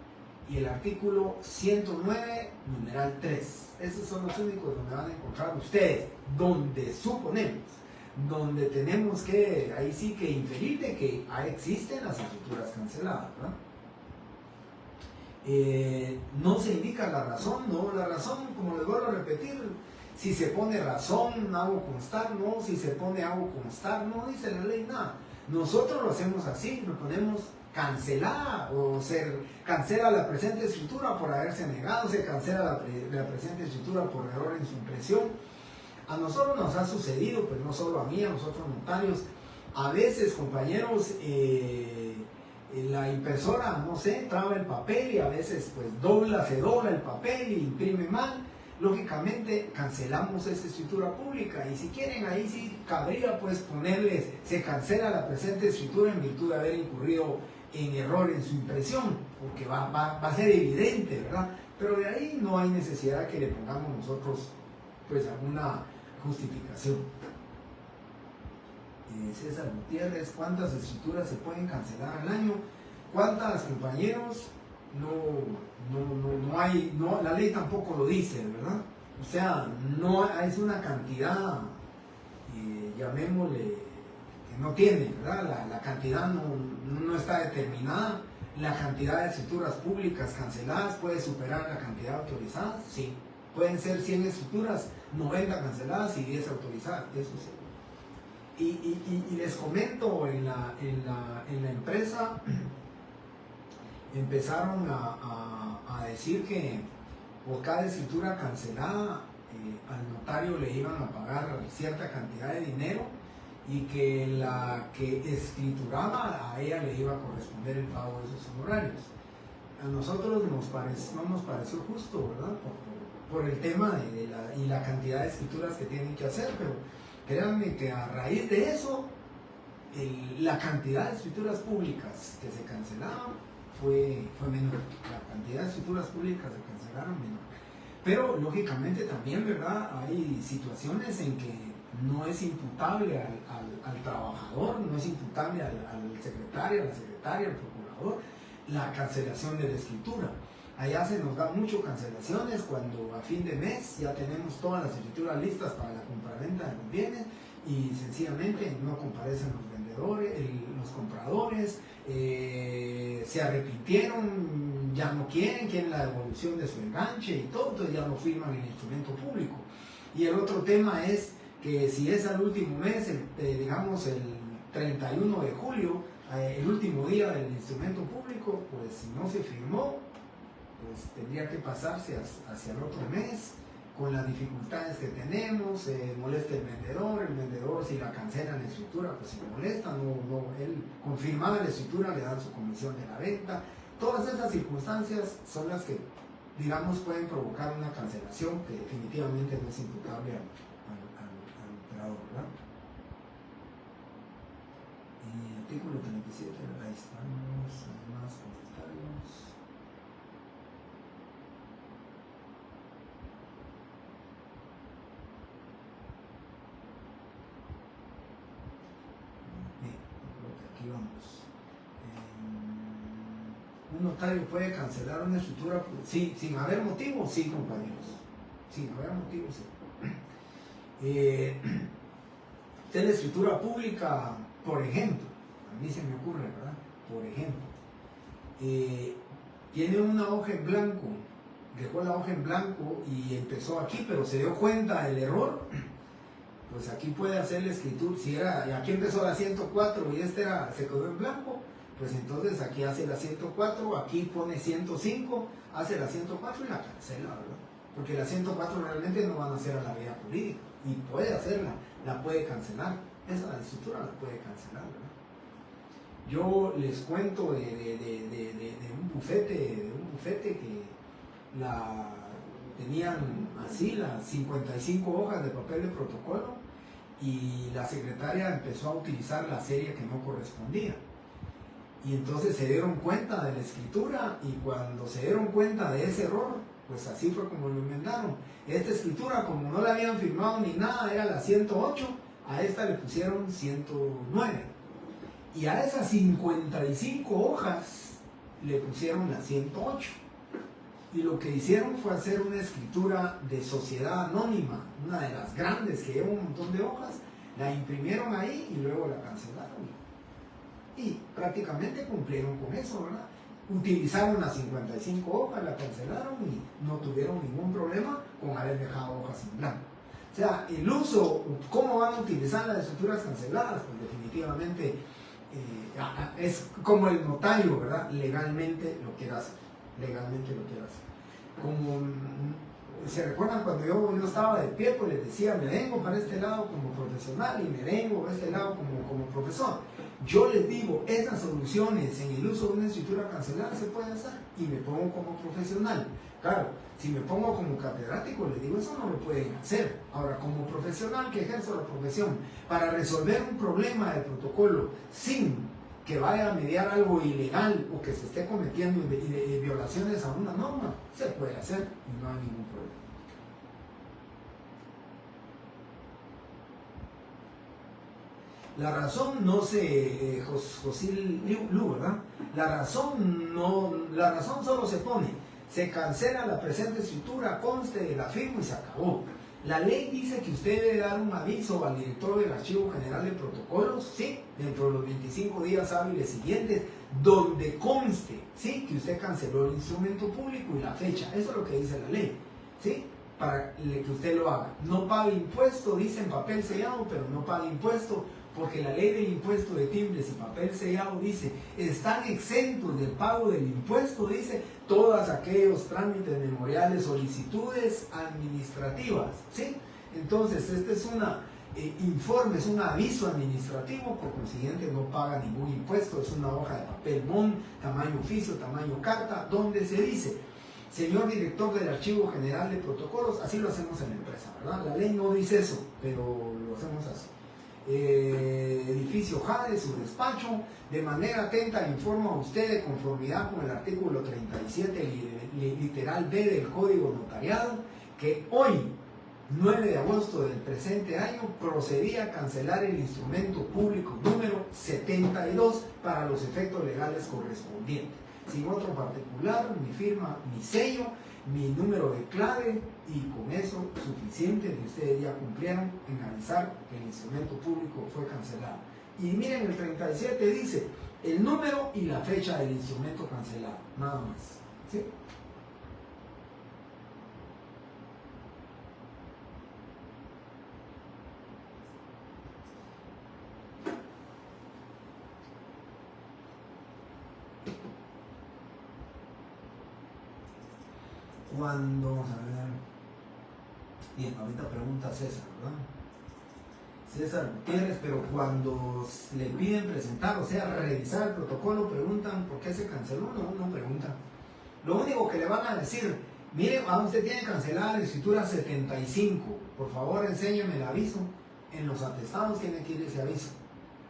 y el artículo 109, numeral 3. Esos son los únicos donde van a encontrar ustedes, donde suponemos donde tenemos que, ahí sí que inferir de que existen las escrituras canceladas, ¿verdad? No se indica la razón, ¿no? La razón, como les vuelvo a repetir, si se pone razón, hago constar, no, si se pone hago constar, no dice la ley nada. Nosotros lo hacemos así, lo ponemos cancelar, o se cancela la presente escritura por haberse negado, se cancela la presente escritura por error en su impresión. A nosotros nos ha sucedido, pues no solo a mí, a nosotros notarios, a veces, compañeros, la impresora, no sé, traba el papel y a veces pues se dobla el papel y imprime mal. Lógicamente cancelamos esa escritura pública y si quieren ahí sí cabría pues ponerles, se cancela la presente escritura en virtud de haber incurrido en error en su impresión, porque va a ser evidente, ¿verdad? Pero de ahí no hay necesidad que le pongamos nosotros pues alguna justificación. César Gutiérrez, ¿cuántas escrituras se pueden cancelar al año? ¿Cuántas, compañeros? No hay, no, la ley tampoco lo dice, ¿verdad? O sea, no es una cantidad, llamémosle, que no tiene, ¿verdad? La cantidad no está determinada. La cantidad de escrituras públicas canceladas puede superar la cantidad autorizada, sí. Pueden ser 100 escrituras, 90 canceladas y 10 autorizadas, eso sí. Y les comento, en la empresa empezaron a decir que por cada escritura cancelada al notario le iban a pagar cierta cantidad de dinero y que la que escrituraba a ella le iba a corresponder el pago de esos honorarios. A nosotros no nos pareció justo, ¿verdad? Por el tema y la cantidad de escrituras que tienen que hacer, pero créanme que a raíz de eso, la cantidad de escrituras públicas que se cancelaban fue menor. La cantidad de escrituras públicas se cancelaron menor. Pero lógicamente también, ¿verdad? Hay situaciones en que no es imputable al trabajador, no es imputable al secretario, a la secretaria, al procurador, la cancelación de la escritura. Allá se nos da mucho cancelaciones cuando a fin de mes ya tenemos todas las escrituras listas para la compraventa de los bienes y sencillamente no comparecen los vendedores, los compradores, se arrepintieron, ya no quieren la devolución de su enganche y todo, entonces ya no firman el instrumento público. Y el otro tema es que si es al último mes, digamos el 31 de julio, el último día del instrumento público, pues si no se firmó, pues tendría que pasarse hacia el otro mes, con las dificultades que tenemos, molesta el vendedor si la cancelan la escritura, pues si molesta, él confirmada la escritura le dan su comisión de la venta. Todas esas circunstancias son las que, digamos, pueden provocar una cancelación que definitivamente no es imputable al operador, ¿verdad? Artículo 37, ahí estamos, hay más comentarios. Aquí vamos. Un notario puede cancelar una escritura sin haber motivo, sí, compañeros. Sin haber motivo, sí. De la escritura pública, por ejemplo, a mí se me ocurre, ¿verdad? Por ejemplo, tiene una hoja en blanco, dejó la hoja en blanco y empezó aquí, pero se dio cuenta del error. Pues aquí puede hacer la escritura, aquí empezó la 104 y se quedó en blanco, pues entonces aquí hace la 104, aquí pone 105, hace la 104 y la cancela, ¿verdad? Porque la 104 realmente no van a hacer a la vía jurídica, y puede hacerla, la puede cancelar, esa escritura la puede cancelar, ¿verdad? Yo les cuento de un bufete que tenían así las 55 hojas de papel de protocolo y la secretaria empezó a utilizar la serie que no correspondía. Y entonces se dieron cuenta de la escritura y cuando se dieron cuenta de ese error, pues así fue como lo enmendaron. Esta escritura, como no la habían firmado ni nada, era la 108, a esta le pusieron 109. Y a esas 55 hojas le pusieron la 108. Y lo que hicieron fue hacer una escritura de sociedad anónima, una de las grandes que lleva un montón de hojas, La imprimieron ahí y luego la cancelaron. Y prácticamente cumplieron con eso, ¿verdad? Utilizaron las 55 hojas, la cancelaron y no tuvieron ningún problema con haber dejado hojas en blanco. O sea, el uso, cómo van a utilizar las escrituras canceladas, pues definitivamente es como el notario, ¿verdad? Legalmente lo quiere hacer. Legalmente lo quiere hacer. Como se recuerdan cuando yo estaba de pie, pues les decía, me vengo para este lado como profesional y me vengo para este lado como profesor. Yo les digo, esas soluciones en el uso de una escritura cancelada se puede hacer y me pongo como profesional. Claro, si me pongo como catedrático, les digo, eso no lo pueden hacer. Ahora, como profesional que ejerzo la profesión, para resolver un problema del protocolo sin que vaya a mediar algo ilegal o que se esté cometiendo violaciones a una norma, se puede hacer y no hay ningún problema. La razón no se, José Lu, ¿verdad? La razón solo se pone, se cancela la presente escritura, conste, la firmo y se acabó. La ley dice que usted debe dar un aviso al director del Archivo General de Protocolos, ¿sí? Dentro de los 25 días hábiles siguientes, donde conste, ¿sí? Que usted canceló el instrumento público y la fecha. Eso es lo que dice la ley, ¿sí? Para que usted lo haga. No pague impuesto, dice en papel sellado, pero no pague impuesto, porque la ley del impuesto de timbres y papel sellado dice, están exentos del pago del impuesto, dice, todos aquellos trámites memoriales, solicitudes administrativas, ¿sí? Entonces, este es una informe, es un aviso administrativo, por consiguiente no paga ningún impuesto, es una hoja de papel bond, tamaño oficio, tamaño carta, donde se dice, señor director del Archivo General de Protocolos, así lo hacemos en la empresa, ¿verdad? La ley no dice eso, pero lo hacemos así. Edificio Jade, su despacho, de manera atenta informa a usted de conformidad con el artículo 37 literal B del Código Notariado que hoy, 9 de agosto del presente año, procedía a cancelar el instrumento público número 72 para los efectos legales correspondientes, sin otro particular, mi firma, mi sello, mi número de clave, y con eso suficiente que ustedes ya cumplieron en avisar que el instrumento público fue cancelado. Y miren, el 37 dice el número y la fecha del instrumento cancelado, nada más, ¿sí? Cuando, vamos a ver, bien, ahorita pregunta César, ¿verdad? César Gutiérrez, pero cuando le piden presentar, o sea, revisar el protocolo, preguntan por qué se canceló, no preguntan. Lo único que le van a decir, mire, usted tiene cancelada la escritura 75, por favor enséñeme el aviso. En los atestados tiene que ir ese aviso.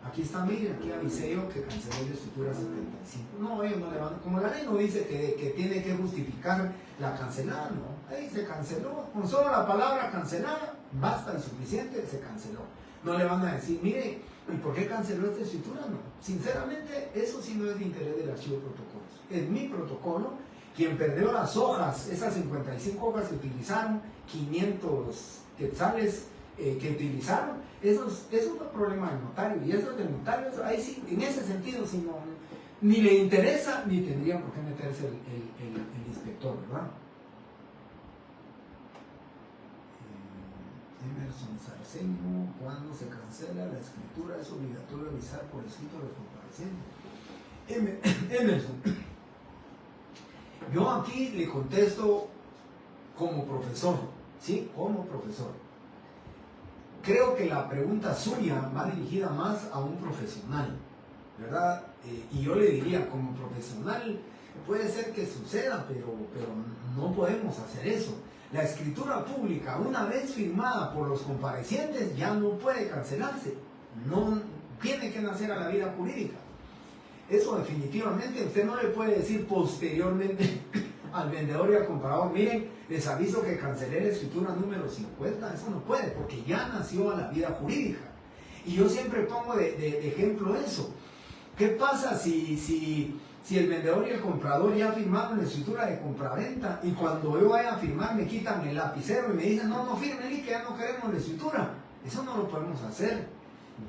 Aquí está, mire, aquí avisé yo que cancelé la escritura 75. No, ellos no le van, como la ley no dice que tiene que justificar la cancelada, no. Ahí se canceló, con solo la palabra cancelada, basta y suficiente, se canceló. No le van a decir, mire, ¿y por qué canceló esta escritura? No. Sinceramente, eso sí no es de interés del archivo de protocolos. Es mi protocolo, quien perdió las hojas, esas 55 hojas que utilizaron, 500 quetzales que utilizaron, eso es un problema del notario, y eso del notario, ahí sí, en ese sentido, si no, ni le interesa, ni tendría por qué meterse el inspector, ¿verdad? Emerson Sarceño, cuando se cancela la escritura es obligatorio avisar por escrito a los comparecientes. Emerson, yo aquí le contesto como profesor, ¿sí? Como profesor. Creo que la pregunta suya va dirigida más a un profesional, ¿verdad? Y yo le diría, como profesional, puede ser que suceda, pero no podemos hacer eso. La escritura pública, una vez firmada por los comparecientes, ya no puede cancelarse. No tiene que nacer a la vida jurídica. Eso definitivamente usted no le puede decir posteriormente al vendedor y al comprador, miren, les aviso que cancelé la escritura número 50. Eso no puede, porque ya nació a la vida jurídica. Y yo siempre pongo de ejemplo eso. ¿Qué pasa si el vendedor y el comprador ya firmaron la escritura de compraventa y cuando yo vaya a firmar me quitan el lapicero y me dicen, no firme, que ya no queremos la escritura? Eso no lo podemos hacer.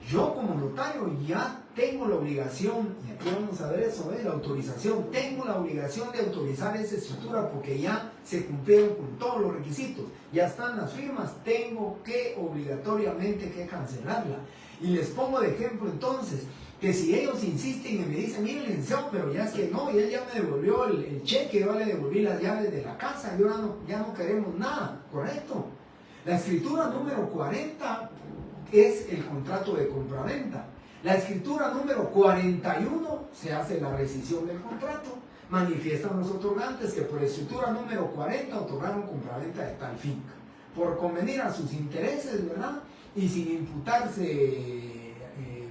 yo como notario ya tengo la obligación, y aquí vamos a ver eso, la autorización, tengo la obligación de autorizar esa escritura porque ya se cumplieron con todos los requisitos, ya están las firmas, tengo que obligatoriamente que cancelarla. Y les pongo de ejemplo entonces, que si ellos insisten y me dicen, mire licenciado, pero ya es que no, y él ya me devolvió el cheque, yo le devolví las llaves de la casa, y ahora ya no queremos nada, ¿correcto? La escritura número 40 es el contrato de compraventa. La escritura número 41 se hace la rescisión del contrato. Manifiestan los otorgantes que por escritura número 40 otorgaron compraventa de tal finca, por convenir a sus intereses, ¿verdad? Y sin imputarse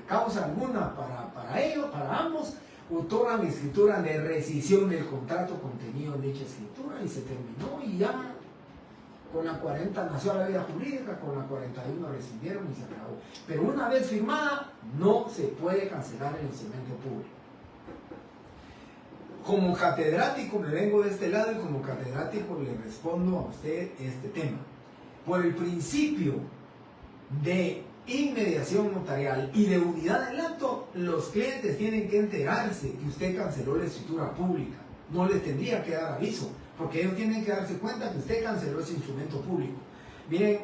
causa alguna para ellos, para ambos, otorgan escritura de rescisión del contrato contenido en dicha escritura y se terminó y ya con la 40 nació la vida jurídica, con la 41 rescindieron y se acabó. Pero una vez firmada, no se puede cancelar el instrumento público. Como catedrático, me vengo de este lado y como catedrático le respondo a usted este tema. Por el principio de inmediación notarial y de unidad del acto, los clientes tienen que enterarse que usted canceló la escritura pública. No les tendría que dar aviso, porque ellos tienen que darse cuenta que usted canceló ese instrumento público. Miren,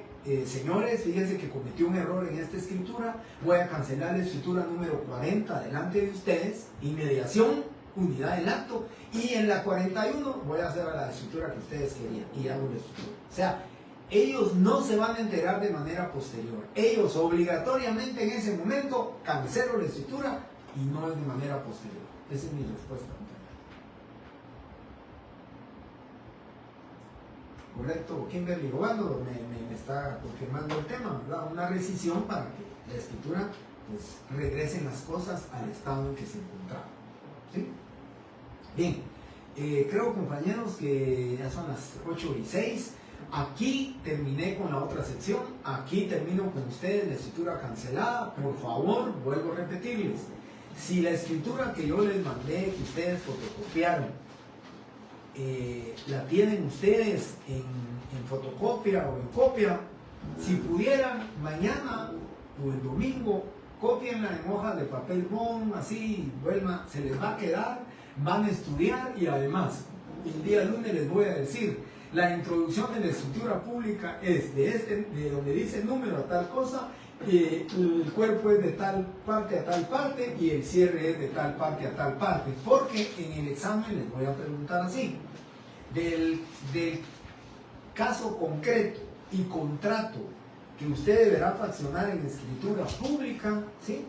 señores, fíjense que cometí un error en esta escritura, voy a cancelar la escritura número 40 delante de ustedes, inmediación, unidad del acto, y en la 41 voy a hacer la escritura que ustedes querían, y hago la escritura. O sea, ellos no se van a enterar de manera posterior. Ellos obligatoriamente en ese momento cancelo la escritura y no es de manera posterior. Esa es mi respuesta. Correcto, Kimberly Obando me está confirmando el tema, ¿verdad? Una rescisión para que la escritura pues regresen las cosas al estado en que se encontraba. ¿Sí? Bien, creo compañeros que ya son las 8:06. Aquí terminé con la otra sección, aquí termino con ustedes la escritura cancelada. Por favor, vuelvo a repetirles, si la escritura que yo les mandé, que ustedes fotocopiaron, la tienen ustedes en fotocopia o en copia, si pudieran, mañana o el domingo, cópienla en hojas de papel bond, así, vuelva, se les va a quedar, van a estudiar y además, el día lunes les voy a decir, la introducción de la escritura pública es de donde dice el número a tal cosa, el cuerpo es de tal parte a tal parte y el cierre es de tal parte a tal parte, porque en el examen les voy a preguntar así, del caso concreto y contrato que usted deberá fraccionar en escritura pública, ¿sí?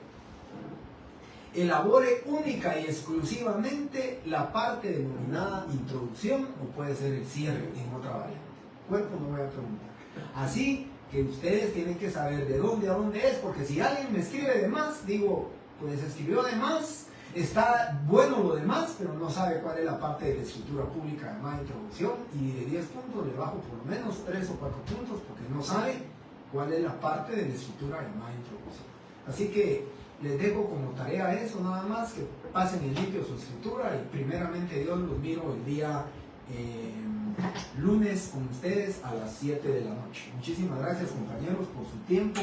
Elabore única y exclusivamente la parte denominada introducción o puede ser el cierre en otra variante. Cuerpo no voy a preguntar. Así que ustedes tienen que saber de dónde a dónde es, porque si alguien me escribe de más, digo, pues escribió de más, está bueno lo demás, pero no sabe cuál es la parte de la escritura pública de más introducción y de 10 puntos le bajo por lo menos 3 o 4 puntos porque no sabe cuál es la parte de la escritura de más introducción. Así que les dejo como tarea eso nada más, que pasen en limpio su escritura y primeramente Dios los miro el día lunes con ustedes a las 7 de la noche. Muchísimas gracias compañeros por su tiempo,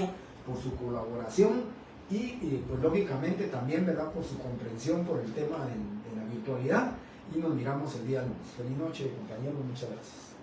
por su colaboración y pues lógicamente también, ¿verdad?, por su comprensión por el tema de la virtualidad y nos miramos el día lunes. Feliz noche compañeros, muchas gracias.